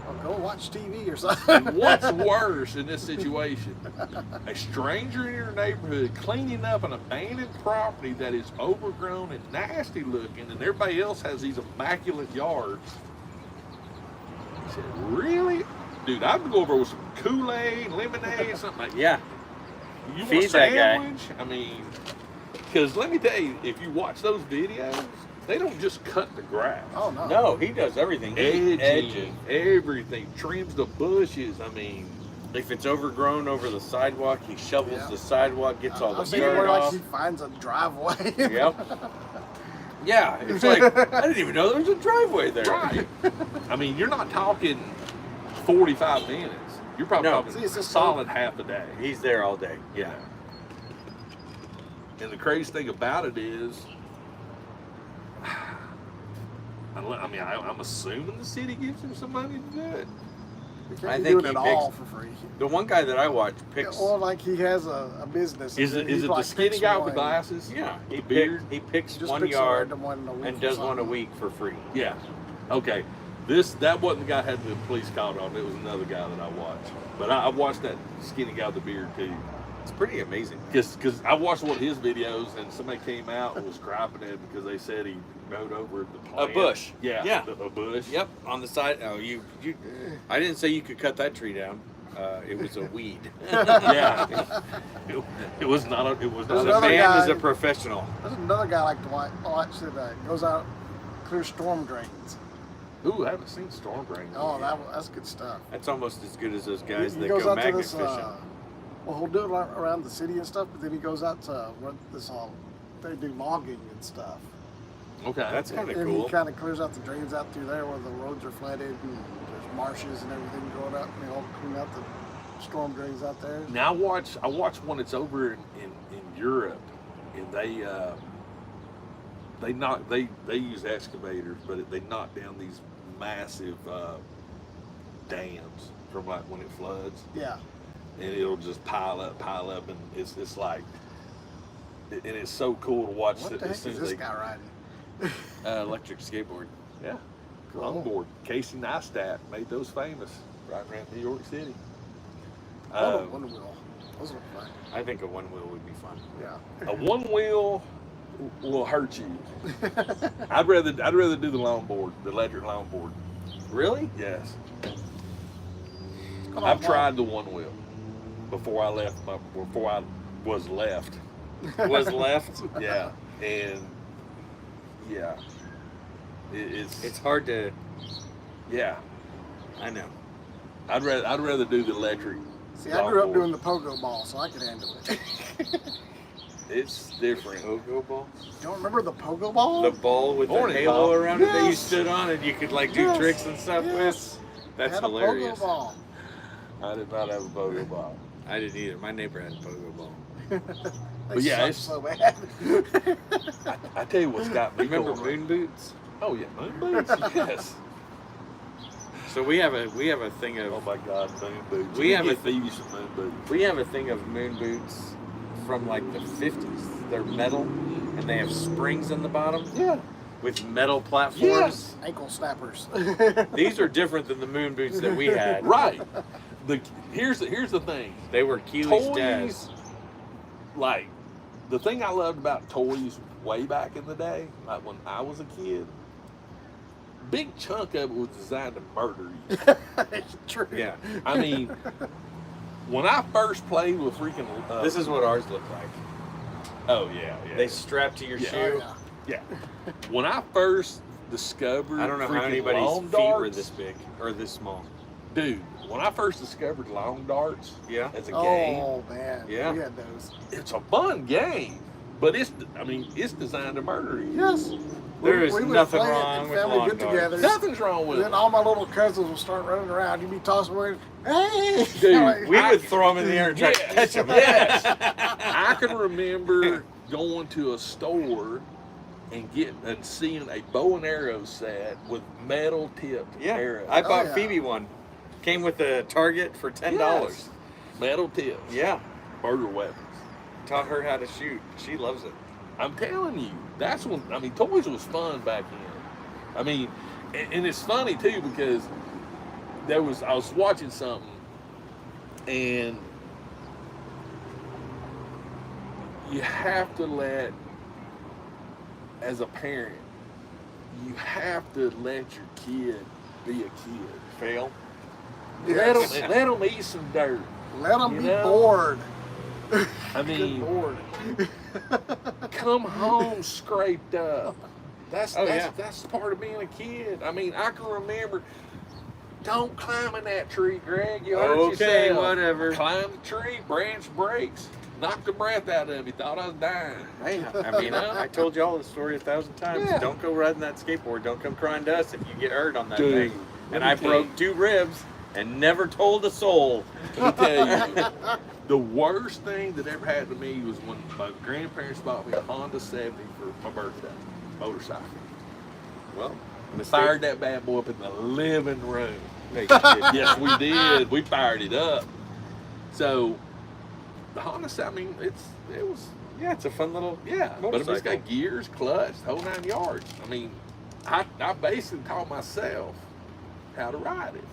Speaker 1: Well, go watch TV or something.
Speaker 2: and what's worse in this situation? A stranger in your neighborhood cleaning up an abandoned property that is overgrown and nasty looking, and everybody else has these immaculate yards. He said, "Really? Dude, I'd go over with some Kool-Aid, lemonade, something like that.
Speaker 3: Yeah.
Speaker 2: You
Speaker 3: Feed
Speaker 2: want a
Speaker 3: that guy.
Speaker 2: sandwich? I mean, because let me tell you, if you watch those videos, they don't just cut the grass.
Speaker 1: Oh no.
Speaker 3: No, he does everything. He edges.
Speaker 2: Edging, everything, trims the bushes. I mean,
Speaker 3: If it's overgrown over the sidewalk, he shovels
Speaker 1: Yeah.
Speaker 3: the sidewalk, gets all the
Speaker 1: I've seen
Speaker 3: dirt
Speaker 1: where like
Speaker 3: off.
Speaker 1: he finds a driveway.
Speaker 3: Yep. Yeah, it's like, I didn't even know there was a driveway there.
Speaker 2: right. I mean, you're not talking 45 minutes. You're probably
Speaker 3: No.
Speaker 2: talking
Speaker 1: See, it's
Speaker 2: a
Speaker 1: just
Speaker 2: solid half a day.
Speaker 3: He's there all day. Yeah.
Speaker 2: And the crazy thing about it is, I'm assuming the city gives him some money to do it.
Speaker 1: You can't
Speaker 3: I
Speaker 1: be
Speaker 3: think
Speaker 1: doing it
Speaker 3: he
Speaker 1: all
Speaker 3: picks-
Speaker 1: for free.
Speaker 3: The one guy that I watch picks.
Speaker 1: Or like he has a business.
Speaker 2: Is
Speaker 1: and
Speaker 2: it
Speaker 1: he,
Speaker 2: is it the
Speaker 1: like,
Speaker 2: skinny
Speaker 1: picks
Speaker 2: guy with the
Speaker 1: one.
Speaker 2: glasses?
Speaker 3: Yeah,
Speaker 2: The
Speaker 3: he
Speaker 2: beard?
Speaker 3: picks
Speaker 1: Just
Speaker 3: 1
Speaker 1: picks a
Speaker 3: yard
Speaker 1: random one a week
Speaker 3: and
Speaker 1: for
Speaker 3: does one a
Speaker 1: something.
Speaker 3: week for free.
Speaker 2: Yeah. Okay. That wasn't the guy who had the police called on. It was another guy that I watched. But I watched that skinny guy with the beard too.
Speaker 3: It's pretty amazing.
Speaker 2: Because I watched one of his videos and somebody came out and was griping at him because they said he mowed over the plant.
Speaker 3: bush.
Speaker 2: Yeah.
Speaker 3: Yeah.
Speaker 2: A bush.
Speaker 3: Yep, on the side. Oh, you. I didn't say you could cut that tree down. It was a weed.
Speaker 2: Yeah. It was not a. It was
Speaker 1: There's
Speaker 2: not
Speaker 3: The
Speaker 2: a
Speaker 1: another
Speaker 3: man
Speaker 1: guy-
Speaker 3: is a professional.
Speaker 1: There's another guy I like to watch that goes out, clears storm drains.
Speaker 2: Ooh, I haven't seen Storm Drain.
Speaker 1: Oh, that's good stuff.
Speaker 3: That's almost as good as those guys
Speaker 1: he
Speaker 3: that
Speaker 1: goes
Speaker 3: go
Speaker 1: out to
Speaker 3: magnet
Speaker 1: this,
Speaker 3: fishing.
Speaker 1: well, he'll do it around the city and stuff, but then he goes out to where this they do logging and stuff.
Speaker 2: Okay.
Speaker 3: That's kind of
Speaker 1: And
Speaker 3: cool.
Speaker 1: he kind of clears out the drains out through there where the roads are flooded and there's marshes and everything going up. And he'll clean out the storm drains out there.
Speaker 2: Now I watch one that's over in Europe, and they use excavators, but they knock down these massive dams from like when it floods,
Speaker 1: Yeah.
Speaker 2: and it'll just pile up, and it's like, and it's so cool to watch.
Speaker 1: What
Speaker 2: it
Speaker 1: the heck
Speaker 2: as soon
Speaker 1: is
Speaker 2: as
Speaker 1: this
Speaker 2: they,
Speaker 1: guy riding?
Speaker 3: Electric skateboard.
Speaker 2: yeah,
Speaker 1: Cool.
Speaker 2: longboard. Casey Neistat made those famous right around New York City.
Speaker 1: One wheel. Those look fun.
Speaker 3: I think a one wheel would be fun.
Speaker 1: Yeah.
Speaker 2: A one wheel will hurt you. I'd rather do the longboard, the electric longboard.
Speaker 3: Really?
Speaker 2: Yes,
Speaker 1: Come on,
Speaker 2: I've
Speaker 1: Mom.
Speaker 2: tried the one wheel before I was left.
Speaker 3: Was left.
Speaker 2: Yeah, and yeah,
Speaker 3: It's hard to.
Speaker 2: yeah.
Speaker 3: I know.
Speaker 2: I'd rather do the electric.
Speaker 1: See, I grew up
Speaker 2: longboard.
Speaker 1: doing the pogo ball, so I could handle it.
Speaker 2: It's different.
Speaker 3: Pogo ball.
Speaker 1: Don't remember the pogo ball?
Speaker 3: The ball with the
Speaker 2: Morning
Speaker 3: halo
Speaker 2: ball.
Speaker 3: around it that you
Speaker 1: Yes.
Speaker 3: stood on and you could like do
Speaker 1: Yes.
Speaker 3: tricks and stuff
Speaker 1: Yes.
Speaker 3: with.
Speaker 1: They
Speaker 3: That's
Speaker 1: had
Speaker 3: hilarious.
Speaker 1: A pogo ball.
Speaker 2: I did not have a pogo ball.
Speaker 3: I didn't either. My neighbor had a pogo ball.
Speaker 1: They
Speaker 2: But yeah,
Speaker 1: suck
Speaker 2: it's-
Speaker 1: so bad.
Speaker 2: I tell you what's got me
Speaker 3: Remember
Speaker 2: going.
Speaker 3: moon boots?
Speaker 2: Oh yeah, moon boots. Yes.
Speaker 3: So we have a thing
Speaker 2: Oh
Speaker 3: of
Speaker 2: my God, moon boots.
Speaker 3: We have
Speaker 2: get
Speaker 3: a-
Speaker 2: Phoebe some moon boots.
Speaker 3: we have a thing of moon boots from like the 50s. They're metal and they have springs in the bottom
Speaker 2: Yeah.
Speaker 3: with metal platforms.
Speaker 2: Yes.
Speaker 1: Ankle snappers.
Speaker 3: These are different than the moon boots that we had.
Speaker 2: Right. Here's the thing.
Speaker 3: They were Keely's
Speaker 2: Toys,
Speaker 3: dad's.
Speaker 2: like the thing I loved about toys way back in the day, like when I was a kid, big chunk of it was designed to murder you.
Speaker 1: It's true.
Speaker 3: Yeah.
Speaker 2: I mean, when I first played with freaking,
Speaker 3: This is what ours looked like.
Speaker 2: oh yeah, yeah,
Speaker 3: They strap to your
Speaker 2: Yeah.
Speaker 1: Oh,
Speaker 3: shoe.
Speaker 1: yeah.
Speaker 2: yeah. When I first discovered,
Speaker 3: I don't know how
Speaker 2: freaking
Speaker 3: anybody's
Speaker 2: long
Speaker 3: feet were
Speaker 2: darts,
Speaker 3: this big or this small.
Speaker 2: dude. When I first discovered long darts
Speaker 3: Yeah.
Speaker 2: as a game,
Speaker 1: Oh man.
Speaker 3: Yeah.
Speaker 1: We had those.
Speaker 2: it's a fun game, but it's designed to murder you.
Speaker 1: Yes.
Speaker 3: There is
Speaker 1: would
Speaker 3: nothing
Speaker 1: play it
Speaker 3: wrong
Speaker 1: in
Speaker 3: with
Speaker 1: family
Speaker 3: long
Speaker 1: get-togethers.
Speaker 2: Nothing's wrong with
Speaker 1: And then
Speaker 2: it.
Speaker 1: all my little cousins will start running around. You'd be tossing away. Hey,
Speaker 2: Dude,
Speaker 1: Like,
Speaker 3: We would throw them in the air and try to
Speaker 2: Yes,
Speaker 3: catch them.
Speaker 2: yes. I can remember going to a store and seeing a bow and arrow set with metal tipped
Speaker 3: Yeah.
Speaker 2: arrows.
Speaker 3: I bought
Speaker 1: yeah.
Speaker 3: Phoebe one. Came with a target for $10.
Speaker 2: Yes. Metal tips.
Speaker 3: Yeah.
Speaker 2: Murder weapons.
Speaker 3: Taught her how to shoot. She loves it.
Speaker 2: I'm telling you, that's when, I mean, toys was fun back then. I mean, and it's funny too because I was watching something and you have to as a parent, you have to let your kid be a kid.
Speaker 3: Fail.
Speaker 1: Yes.
Speaker 2: Let them eat some dirt.
Speaker 1: Let them
Speaker 2: You
Speaker 1: be
Speaker 2: know?
Speaker 1: bored.
Speaker 2: I
Speaker 1: Good
Speaker 2: mean,
Speaker 1: Lord.
Speaker 2: come home scraped up. That's
Speaker 3: Oh,
Speaker 2: that's
Speaker 3: yeah.
Speaker 2: that's part of being a kid. I mean, I can remember. Don't climb in that tree, Greg. You hurt
Speaker 3: Okay,
Speaker 2: yourself.
Speaker 3: whatever.
Speaker 2: Climb the tree, branch breaks, knock the breath out of me. Thought I was dying.
Speaker 3: Hey, I mean, I told y'all the story 1,000 times.
Speaker 2: Yeah.
Speaker 3: Don't go riding that skateboard. Don't come crying to us if you get hurt on that
Speaker 2: Dude,
Speaker 3: thing.
Speaker 2: let
Speaker 3: And
Speaker 2: me
Speaker 3: I
Speaker 2: tell
Speaker 3: broke
Speaker 2: you.
Speaker 3: 2 ribs and never told a soul.
Speaker 2: Let me tell you, the worst thing that ever happened to me was when my grandparents bought me a Honda 70 for my birthday, motorcycle.
Speaker 3: Well,
Speaker 2: Fired that bad boy up in the living room.
Speaker 3: No, you didn't.
Speaker 2: Yes, we did. We fired it up. So the Honda, I mean, it was.
Speaker 3: Yeah, it's a fun little
Speaker 2: Yeah, but it's
Speaker 3: motorcycle.
Speaker 2: got gears, clutch, the whole 9 yards. I mean, I basically taught myself how to ride it.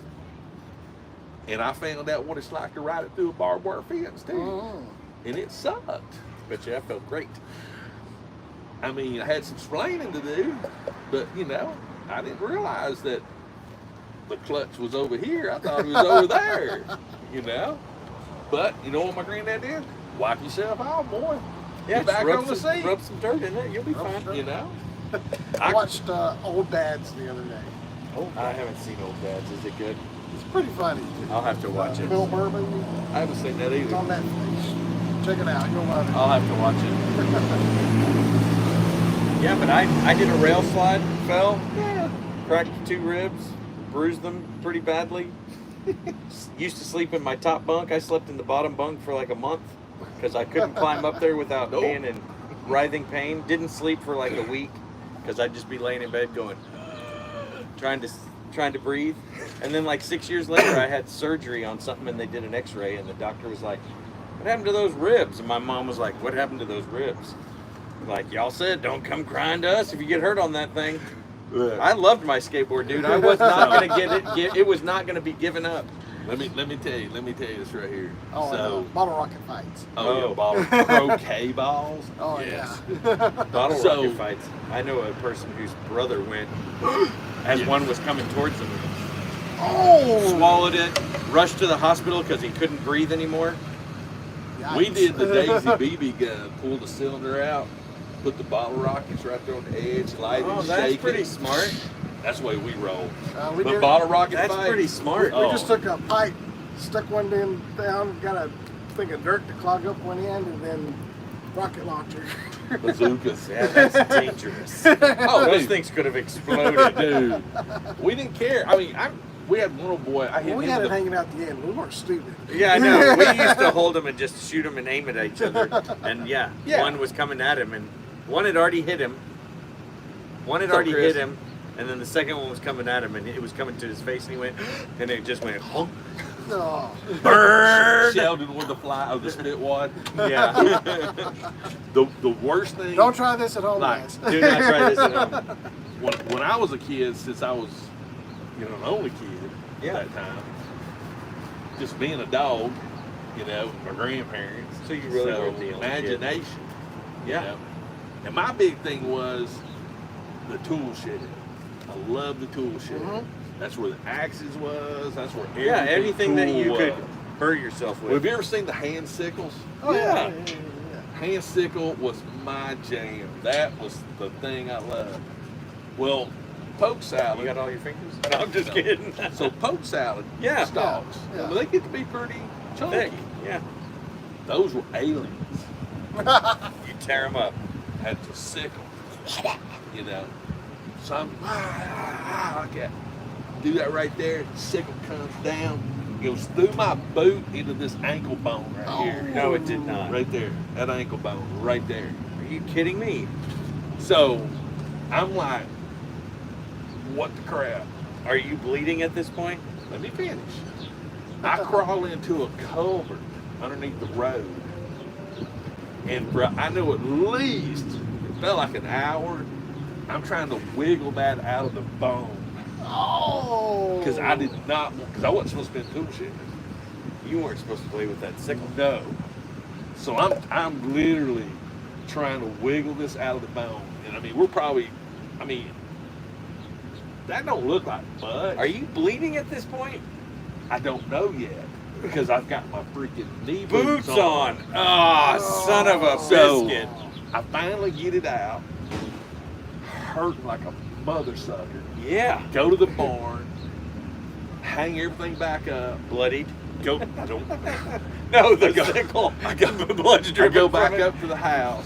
Speaker 2: And I found out what it's like to ride it through a barbed wire fence, too.
Speaker 1: Mm.
Speaker 2: And it sucked.
Speaker 3: But yeah, I felt great.
Speaker 2: I mean, I had some explaining to do, but, you know, I didn't realize that the clutch was over here. I thought it was over there, you know. But, you know what my granddad did? Wipe yourself out, boy.
Speaker 3: Yeah,
Speaker 2: Get back
Speaker 3: rub
Speaker 2: on the
Speaker 3: some,
Speaker 2: seat.
Speaker 3: rub some dirt in it. You'll be
Speaker 1: Rub
Speaker 3: fine.
Speaker 1: some
Speaker 2: You know?
Speaker 1: I watched Old Dads the other day.
Speaker 3: I haven't seen Old Dads. Is it good?
Speaker 1: It's pretty funny.
Speaker 3: I'll have to watch it.
Speaker 1: Bill Bourbon.
Speaker 2: I haven't seen that
Speaker 1: It's on
Speaker 2: either.
Speaker 1: Netflix. Check it out. You'll love it.
Speaker 3: I'll have to watch it. Yeah, but I did a rail slide, fell, cracked 2 ribs, bruised them pretty badly. Used to sleep in my top bunk. I slept in the bottom bunk for like a month because I couldn't climb up there without
Speaker 2: Nope.
Speaker 3: being in writhing pain. Didn't sleep for like a week because I'd just be laying in bed going, trying to breathe. And then like 6 years later, I had surgery on something and they did an X-ray and the doctor was like, "What happened to those ribs?" And my mom was like, "What happened to those ribs?" Like, "Y'all said don't come crying to us if you get hurt on that thing." I loved my skateboard, dude. I was not gonna it was not gonna be given up.
Speaker 2: Let me tell you this right here.
Speaker 1: Oh,
Speaker 2: so,
Speaker 1: and bottle rocket fights.
Speaker 2: yeah, ball croquet balls.
Speaker 1: Oh,
Speaker 2: yes.
Speaker 1: yeah.
Speaker 3: Bottle
Speaker 2: So-
Speaker 3: rocket fights. I know a person whose brother went as
Speaker 2: Yeah.
Speaker 3: one was coming towards him,
Speaker 1: Oh!
Speaker 3: swallowed it, rushed to the hospital because he couldn't breathe anymore.
Speaker 2: We
Speaker 1: Yikes.
Speaker 2: did the Daisy BB gun. Pulled the cylinder out, put the bottle rockets right there on the edge, light
Speaker 3: Oh,
Speaker 2: it,
Speaker 3: that's
Speaker 2: shake
Speaker 3: pretty
Speaker 2: it.
Speaker 3: smart.
Speaker 2: That's the way we roll.
Speaker 1: We
Speaker 2: But
Speaker 1: did.
Speaker 2: bottle rocket
Speaker 3: That's
Speaker 2: fight,
Speaker 3: pretty smart.
Speaker 1: We just took a pipe, stuck one in down, got a thing of dirt to clog up one end, and then rocket launcher.
Speaker 2: bazookas.
Speaker 3: Yeah, that's dangerous.
Speaker 2: Oh,
Speaker 3: Those
Speaker 2: dude,
Speaker 3: things could have exploded.
Speaker 2: dude. We didn't care. I mean, we had one little boy. I hit
Speaker 1: We
Speaker 2: him
Speaker 1: had it
Speaker 2: with the-
Speaker 1: hanging out the end. We weren't stupid.
Speaker 3: Yeah, I know. We used to hold them and just shoot them and aim it at each other. And yeah,
Speaker 2: Yeah.
Speaker 3: one was coming at him, and one had already hit him. One had
Speaker 2: What's up,
Speaker 3: already
Speaker 2: Chris?
Speaker 3: hit him, and then the second one was coming at him, and it was coming to his face, and he went, and it just went, honk.
Speaker 1: No.
Speaker 3: Bird.
Speaker 2: Sheldon with the fly of the spit wad.
Speaker 3: Yeah.
Speaker 2: The worst thing.
Speaker 1: Don't try this at home,
Speaker 2: Like,
Speaker 1: guys.
Speaker 3: Do not try this at home.
Speaker 2: when I was a kid, since I was, an only kid
Speaker 3: Yeah.
Speaker 2: at that time, just being a dog, my grandparents.
Speaker 3: So you really weren't the only kid.
Speaker 2: imagination.
Speaker 3: Yeah.
Speaker 2: You know? And my big thing was the tool shed. I love the tool shed.
Speaker 1: Mhm.
Speaker 2: That's where the axes was. That's where
Speaker 3: Yeah, anything that you
Speaker 2: tool
Speaker 3: could
Speaker 2: was.
Speaker 3: hurt yourself
Speaker 2: Well, have
Speaker 3: with.
Speaker 2: you ever seen the hand sickles?
Speaker 1: Oh,
Speaker 3: Yeah.
Speaker 1: yeah.
Speaker 2: Hand sickle was my jam. That was the thing I loved. Well, poke salad.
Speaker 3: You got all your fingers? No, I'm just kidding.
Speaker 2: So poke salad
Speaker 3: Yeah.
Speaker 2: stalks.
Speaker 1: Yeah.
Speaker 2: Well, they get to be pretty chunky.
Speaker 3: Thick. Yeah.
Speaker 2: Those were aliens.
Speaker 3: You tear them up.
Speaker 2: Had to sickle. So I'm like that. Do that right there. Sickle comes down, goes through my boot into this ankle bone right here.
Speaker 3: No, it did not.
Speaker 2: Right there. That ankle bone right there.
Speaker 3: Are you kidding me?
Speaker 2: So I'm like, what the crap?
Speaker 3: Are you bleeding at this point?
Speaker 2: Let me finish. I crawl into a culvert underneath the road. And I know at least, it felt like an hour, I'm trying to wiggle that out of the bone.
Speaker 1: Oh.
Speaker 2: Because I did not, because I wasn't supposed to be in tool shed.
Speaker 3: You weren't supposed to play with that sickle.
Speaker 2: No. So I'm literally trying to wiggle this out of the bone. And I mean, we're probably, that don't look like much.
Speaker 3: Are you bleeding at this point?
Speaker 2: I don't know yet. Because I've got my freaking knee
Speaker 3: Boots on. Ah, son of a
Speaker 2: So
Speaker 3: biscuit.
Speaker 2: I finally get it out. Hurting like a mother sucker.
Speaker 3: Yeah.
Speaker 2: Go to the barn. Hang everything back up.
Speaker 3: Bloodied.
Speaker 2: Go.
Speaker 3: No, the
Speaker 2: I go-
Speaker 3: sickle.
Speaker 2: I go-
Speaker 3: The blood's
Speaker 2: I
Speaker 3: dripping
Speaker 2: go
Speaker 3: from
Speaker 2: back
Speaker 3: it.
Speaker 2: up to the house,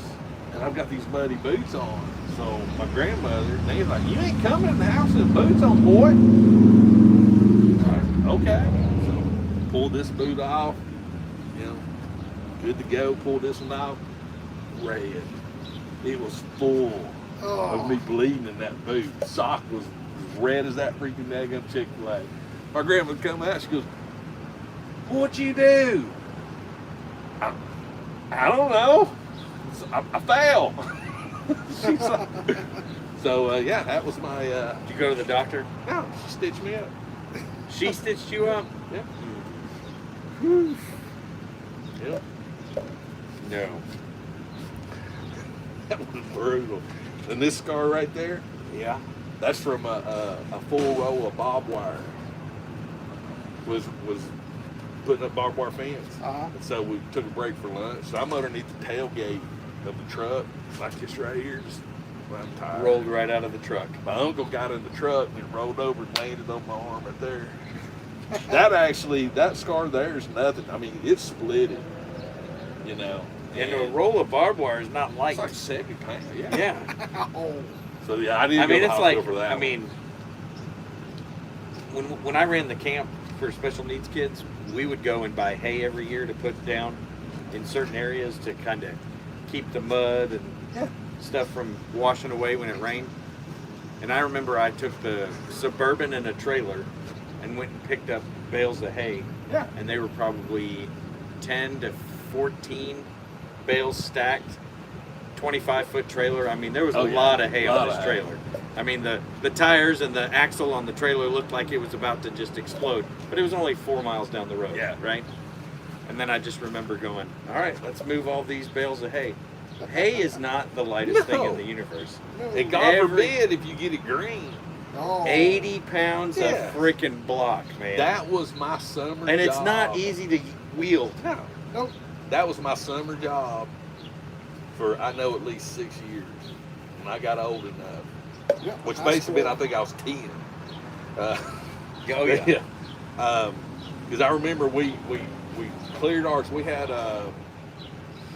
Speaker 2: and I've got these muddy boots on. So my grandmother, Nan's like, "You ain't coming in the house with boots on, boy." I'm like, okay. So pull this boot off. Good to go. Pull this one off. Red. It was full of me bleeding in that boot. Sock was as red as that freaking daggum Chick-fil-A. my grandma would come out. She goes, "What'd you do?" I don't know. I fell. She's like, so yeah, that was my.
Speaker 3: Did you go to the doctor?
Speaker 2: No, she stitched me up.
Speaker 3: She stitched you up?
Speaker 2: Yeah. Yep.
Speaker 3: No.
Speaker 2: That was brutal. And this scar right there,
Speaker 3: Yeah.
Speaker 2: that's from a full row of barbed wire. Was putting up barbed wire fence.
Speaker 1: Uh-huh.
Speaker 2: And so we took a break for lunch. So I'm underneath the tailgate of the truck, like this right here, just I'm tired.
Speaker 3: Rolled right out of the truck.
Speaker 2: My uncle got in the truck and it rolled over and landed on my arm right there. That scar there is nothing. I mean, it split it, you know.
Speaker 3: And a roll of barbed wire is not light.
Speaker 2: It's like 70 pounds. Yeah.
Speaker 3: Yeah.
Speaker 1: Oh.
Speaker 2: So yeah, I didn't
Speaker 3: I mean,
Speaker 2: go to
Speaker 3: it's
Speaker 2: the
Speaker 3: like,
Speaker 2: hospital for that.
Speaker 3: I mean, when I ran the camp for special needs kids, we would go and buy hay every year to put down in certain areas to kind of keep the mud and stuff from washing away when it rained. And I remember I took the Suburban in a trailer and went and picked up bales of hay.
Speaker 2: Yeah.
Speaker 3: And they were probably 10 to 14 bales stacked, 25-foot trailer. I mean, there was a lot of hay on this trailer. I mean, the tires and the axle on the trailer looked like it was about to just explode, but it was only 4 miles down the road, right? And then I just remember going, all right, let's move all these bales of hay. Hay is not the lightest thing in the universe.
Speaker 2: And God forbid if you get it green.
Speaker 1: Oh.
Speaker 3: 80 pounds
Speaker 2: Yeah.
Speaker 3: of freaking block, man.
Speaker 2: That was my summer job.
Speaker 3: And it's not easy to wield.
Speaker 2: No.
Speaker 1: Nope.
Speaker 2: That was my summer job for, I know, at least 6 years when I got old enough.
Speaker 1: Yeah,
Speaker 2: Which
Speaker 1: high
Speaker 2: basically
Speaker 1: school.
Speaker 2: meant I think I was 10.
Speaker 3: Oh, yeah.
Speaker 2: Because I remember we cleared ours. We had,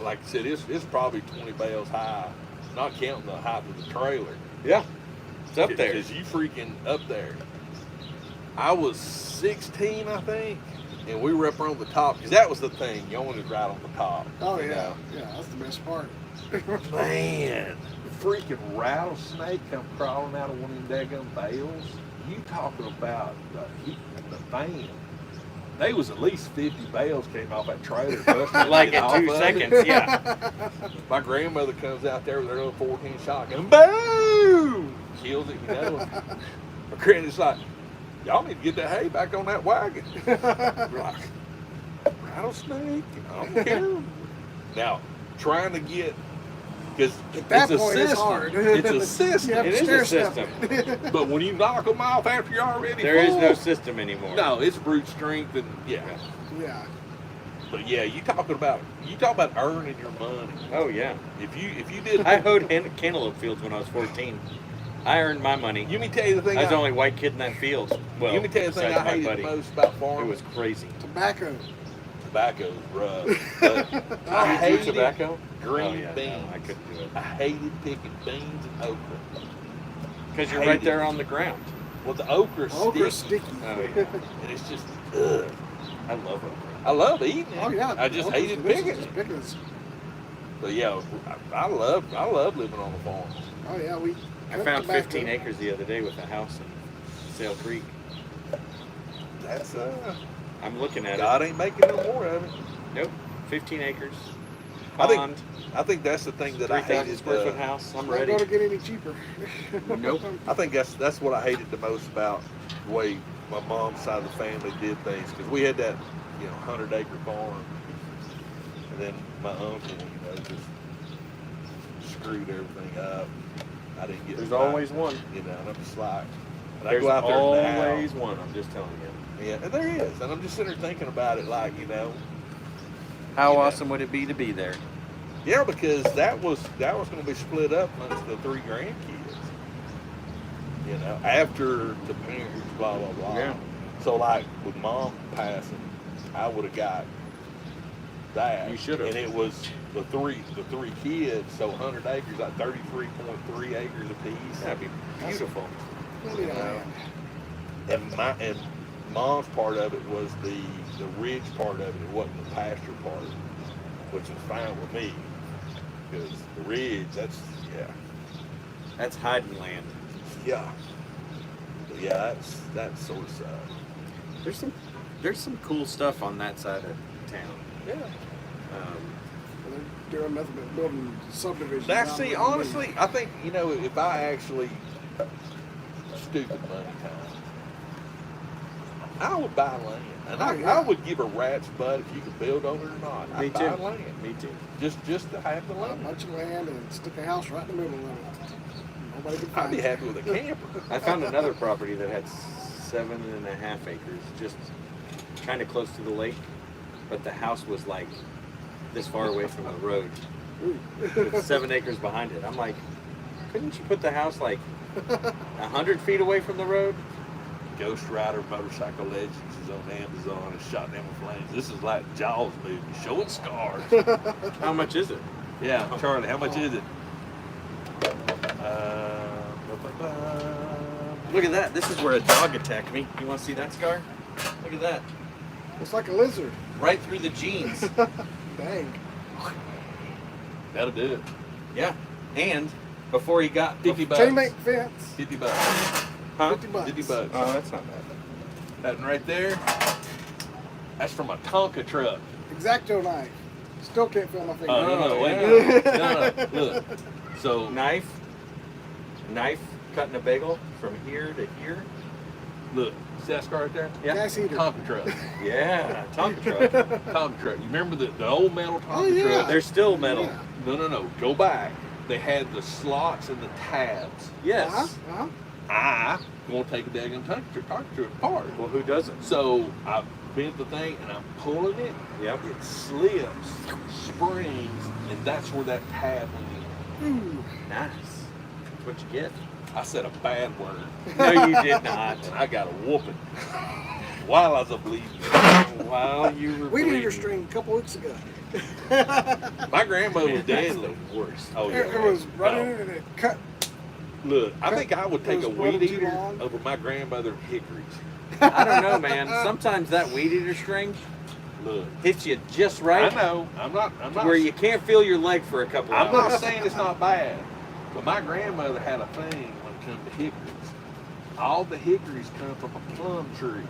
Speaker 2: like I said, it's probably 20 bales high, not counting the height of the trailer.
Speaker 3: Yeah. It's up there.
Speaker 2: Because you freaking up there. I was 16, I think, and we were up on the top. Because that was the thing. You wanted right on the top.
Speaker 1: Oh,
Speaker 2: you
Speaker 1: yeah.
Speaker 2: know?
Speaker 1: Yeah, that's the best part.
Speaker 2: Man, the freaking rattlesnake come crawling out of one of them daggum bales. You talking about the heat and the fan. They was at least 50 bales came off that trailer.
Speaker 3: Like in 2 seconds, yeah.
Speaker 2: My grandmother comes out there with her little 14 shotgun. Boom! Kills it, you know. My granny's like, y'all need to get that hay back on that wagon. We're like, rattlesnake? I don't care. Now, trying to get, because
Speaker 1: At that
Speaker 2: it's a
Speaker 1: point,
Speaker 2: system.
Speaker 1: it's hard.
Speaker 2: It's a system.
Speaker 1: You have
Speaker 3: It
Speaker 1: to
Speaker 3: is a
Speaker 1: stair
Speaker 3: system.
Speaker 1: step.
Speaker 2: But when you knock them off after you're already
Speaker 3: There is
Speaker 2: full,
Speaker 3: no system anymore.
Speaker 2: no, it's brute strength and yeah.
Speaker 1: Yeah.
Speaker 2: But yeah, you talk about earning your money.
Speaker 3: Oh, yeah.
Speaker 2: If you did,
Speaker 3: I hoed cantaloupe fields when I was 14. I earned my money.
Speaker 2: You me tell you the thing.
Speaker 3: I was the only white kid in that field. Well,
Speaker 2: you me tell you the thing
Speaker 3: besides
Speaker 2: I
Speaker 3: my
Speaker 2: hated
Speaker 3: buddy.
Speaker 2: the most about
Speaker 3: It
Speaker 2: farming.
Speaker 3: was crazy.
Speaker 1: Tobacco.
Speaker 2: Tobacco's rough. But I hated
Speaker 3: tobacco?
Speaker 2: green
Speaker 3: Oh, yeah,
Speaker 2: beans.
Speaker 3: no, I couldn't do it.
Speaker 2: I hated picking beans and okra.
Speaker 3: Because you're
Speaker 2: Hated
Speaker 3: right there
Speaker 2: it.
Speaker 3: on the ground.
Speaker 2: Well, the okra's
Speaker 1: Okra's
Speaker 2: sticky,
Speaker 1: sticky.
Speaker 3: Oh, yeah.
Speaker 2: and it's just ugh.
Speaker 3: I love okra.
Speaker 2: I love eating it.
Speaker 1: Oh, yeah.
Speaker 2: I just
Speaker 1: Okra's
Speaker 2: hated
Speaker 1: delicious.
Speaker 2: picking it.
Speaker 1: Picking it.
Speaker 2: But yeah, I love living on the farm.
Speaker 1: Oh, yeah. We
Speaker 3: I
Speaker 1: cut
Speaker 3: found
Speaker 1: tobacco.
Speaker 3: 15 acres the other day with a house in Sail Creek.
Speaker 2: That's
Speaker 3: I'm looking at
Speaker 2: God ain't making no more of it.
Speaker 3: it. Nope. 15 acres.
Speaker 2: I think-
Speaker 3: Pond.
Speaker 2: I think that's the thing that I
Speaker 3: 3,000
Speaker 2: hated.
Speaker 3: square foot house. I'm
Speaker 1: Not
Speaker 3: ready.
Speaker 1: going to get any cheaper.
Speaker 3: Nope.
Speaker 2: I think that's what I hated the most about the way my mom's side of the family did things, because we had that 100-acre farm, and then my uncle just screwed everything up. I didn't get.
Speaker 3: There's
Speaker 2: right,
Speaker 3: always one.
Speaker 2: and I'm just like, and
Speaker 3: There's
Speaker 2: I go out there
Speaker 3: always
Speaker 2: now.
Speaker 3: one. I'm just telling you.
Speaker 2: Yeah, and there is, and I'm just sitting there thinking about it, like
Speaker 3: How
Speaker 2: Yeah.
Speaker 3: awesome would it be to be there?
Speaker 2: yeah, because that was going to be split up amongst the 3 grandkids. After the parents, blah blah blah.
Speaker 3: Yeah.
Speaker 2: So like with mom passing, I would have got that.
Speaker 3: You should have.
Speaker 2: And it was the three kids, so 100 acres, like 33.3 acres apiece.
Speaker 3: That'd be beautiful.
Speaker 1: Plenty of land.
Speaker 2: And mom's part of it was the ridge part of it. It wasn't the pasture part, which was fine with me, because the ridge,
Speaker 3: That's hiding land.
Speaker 2: yeah. But yeah, that's sort of sad.
Speaker 3: There's some cool stuff on that side of town.
Speaker 2: Yeah.
Speaker 1: They're doing nothing but building subdivisions.
Speaker 2: That's
Speaker 1: out
Speaker 2: see,
Speaker 1: there.
Speaker 2: honestly, I think if I actually stupid money time, I would buy land, and I would give a rat's butt if you could build on it or not.
Speaker 3: Me
Speaker 2: I'd buy
Speaker 3: too.
Speaker 2: land.
Speaker 3: Me too.
Speaker 2: Just to have the
Speaker 1: Buy a
Speaker 2: land.
Speaker 1: bunch of land and stick a house right in the middle of it. Nobody can
Speaker 2: I'd
Speaker 1: find
Speaker 2: be
Speaker 1: it.
Speaker 2: happy with a camper.
Speaker 3: I found another property that had 7.5 acres, just kind of close to the lake, but the house was like this far away from the road, with 7 acres behind it. I'm like, couldn't you put the house like 100 feet away from the road?
Speaker 2: Ghost Rider Motorcycle Legends is on Amazon. It's shot down with flames. This is like Jaws movie, showing scars.
Speaker 3: How much is it?
Speaker 2: Yeah, Charlie, how much is it?
Speaker 3: Look at that. This is where a dog attacked me. You want to see that scar? Look at that.
Speaker 1: It's like a lizard.
Speaker 3: Right through the jeans.
Speaker 1: Dang.
Speaker 2: That'll do it.
Speaker 3: Yeah. And before he got
Speaker 2: 50 bucks.
Speaker 1: Chain link fence.
Speaker 2: 50 bucks.
Speaker 3: Huh?
Speaker 1: 50 bucks.
Speaker 2: 50 bucks.
Speaker 3: Oh, that's not bad.
Speaker 2: That one right there, that's from a Tonka truck.
Speaker 1: X-Acto knife. Still can't feel my finger.
Speaker 2: Oh, no, wait a
Speaker 3: yeah.
Speaker 2: minute. No, look. So,
Speaker 3: Knife cutting a bagel from here to here.
Speaker 2: look. See that scar right there?
Speaker 3: Yeah.
Speaker 1: Gas heater.
Speaker 2: Tonka truck.
Speaker 3: Yeah, Tonka truck.
Speaker 2: Tonka truck. You remember the old metal Tonka
Speaker 1: Oh, yeah.
Speaker 2: truck?
Speaker 3: They're still metal.
Speaker 1: Yeah.
Speaker 2: No. Go back. They had the slots and the tabs.
Speaker 3: Yes.
Speaker 1: Uh-huh.
Speaker 2: I want to take a daggone Tonka truck apart.
Speaker 3: Well, who doesn't?
Speaker 2: So I bent the thing and I'm pulling it.
Speaker 3: Yep.
Speaker 2: It slips, springs, and that's where that tab went in.
Speaker 1: Ooh.
Speaker 3: Nice. That's what you get.
Speaker 2: I said a bad word,
Speaker 3: No, you did not.
Speaker 2: and I got a whooping while I was a bleeding.
Speaker 3: While you were
Speaker 1: We did your
Speaker 3: bleeding.
Speaker 1: string a couple weeks ago.
Speaker 2: My grandmother was
Speaker 3: That's
Speaker 2: deadly.
Speaker 3: the worst.
Speaker 2: Oh yeah.
Speaker 1: It was running
Speaker 2: Oh.
Speaker 1: and it cut.
Speaker 2: Look, I think I would take
Speaker 1: It
Speaker 2: a
Speaker 1: was
Speaker 2: weed
Speaker 1: running too
Speaker 2: eater
Speaker 1: long.
Speaker 2: over my grandmother hickories.
Speaker 3: I don't know, man. Sometimes that weed eater string
Speaker 2: Look,
Speaker 3: hits you just right,
Speaker 2: I know. I'm not.
Speaker 3: where you can't feel your leg for a couple
Speaker 2: I'm
Speaker 3: hours.
Speaker 2: not saying it's not bad, but my grandmother had a thing when it comes to hickories. All the hickories come from a plum tree.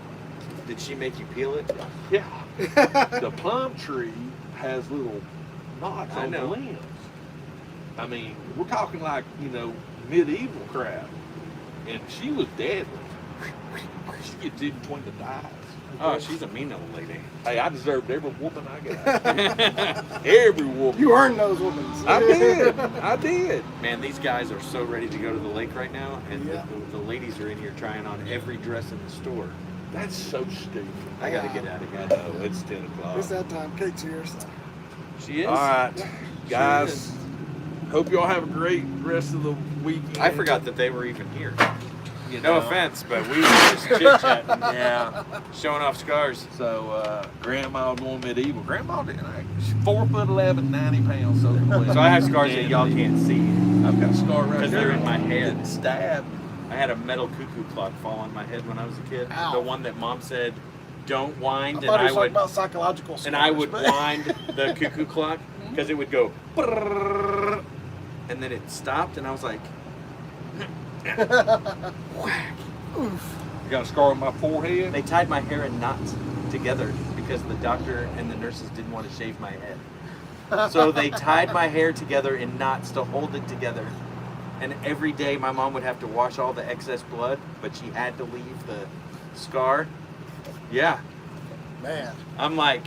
Speaker 3: Did she make you peel it?
Speaker 2: Yeah. The plum tree has little knots
Speaker 3: I
Speaker 2: on the
Speaker 3: know.
Speaker 2: limbs. I mean, we're talking like, medieval crap. And she was deadly. She gets in between the thighs.
Speaker 3: Oh, she's a mean old lady.
Speaker 2: Hey, I deserved every woman I got. Every woman.
Speaker 1: You earned those women's.
Speaker 2: I did. I did.
Speaker 3: Man, these guys are so ready to go to the lake right now, and
Speaker 1: Yeah.
Speaker 3: the ladies are in here trying on every dress in the store.
Speaker 2: That's so stupid.
Speaker 3: I gotta get out of
Speaker 2: I
Speaker 3: here.
Speaker 2: know, it's 10 o'clock.
Speaker 1: It's that time. Kate's here. So.
Speaker 3: She is.
Speaker 2: All right,
Speaker 1: Yeah.
Speaker 2: guys. Hope y'all have a great rest of the weekend.
Speaker 3: I forgot that they were even here.
Speaker 2: You
Speaker 3: No
Speaker 2: know.
Speaker 3: offense, but we were just chit chatting,
Speaker 2: Yeah.
Speaker 3: showing off scars.
Speaker 2: So, Grandma going medieval. Grandma did like 4'11", 90 pounds. So,
Speaker 3: So I have scars that y'all can't see.
Speaker 2: I've got a scar right there.
Speaker 3: 'Cause they're in my head.
Speaker 2: Getting stabbed.
Speaker 3: I had a metal cuckoo clock fall on my head when I was a kid.
Speaker 1: Ow.
Speaker 3: The one that Mom said, "Don't
Speaker 1: I
Speaker 3: wind,"
Speaker 1: thought
Speaker 3: and
Speaker 1: it was
Speaker 3: I
Speaker 1: talking
Speaker 3: would,
Speaker 1: about psychological scars.
Speaker 3: and I would
Speaker 1: but-
Speaker 3: wind the cuckoo clock because it would go, brrrr, and then it stopped, and I was like, whack.
Speaker 2: I got a scar on my forehead.
Speaker 3: They tied my hair in knots together because the doctor and the nurses didn't want to shave my head. So they tied my hair together in knots to hold it together. And every day my mom would have to wash all the excess blood, but she had to leave the scar. Yeah.
Speaker 1: Man.
Speaker 3: I'm like,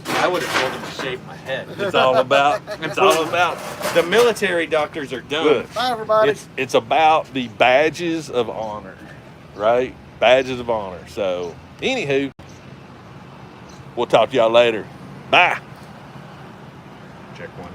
Speaker 3: I would have told them to shave my head.
Speaker 2: It's all about. It's all about.
Speaker 3: The military doctors are done.
Speaker 2: Look,
Speaker 1: Bye, everybody.
Speaker 2: it's about the badges of honor, right? Badges of honor. So, anywho, we'll talk to y'all later. Bye.
Speaker 3: Check one.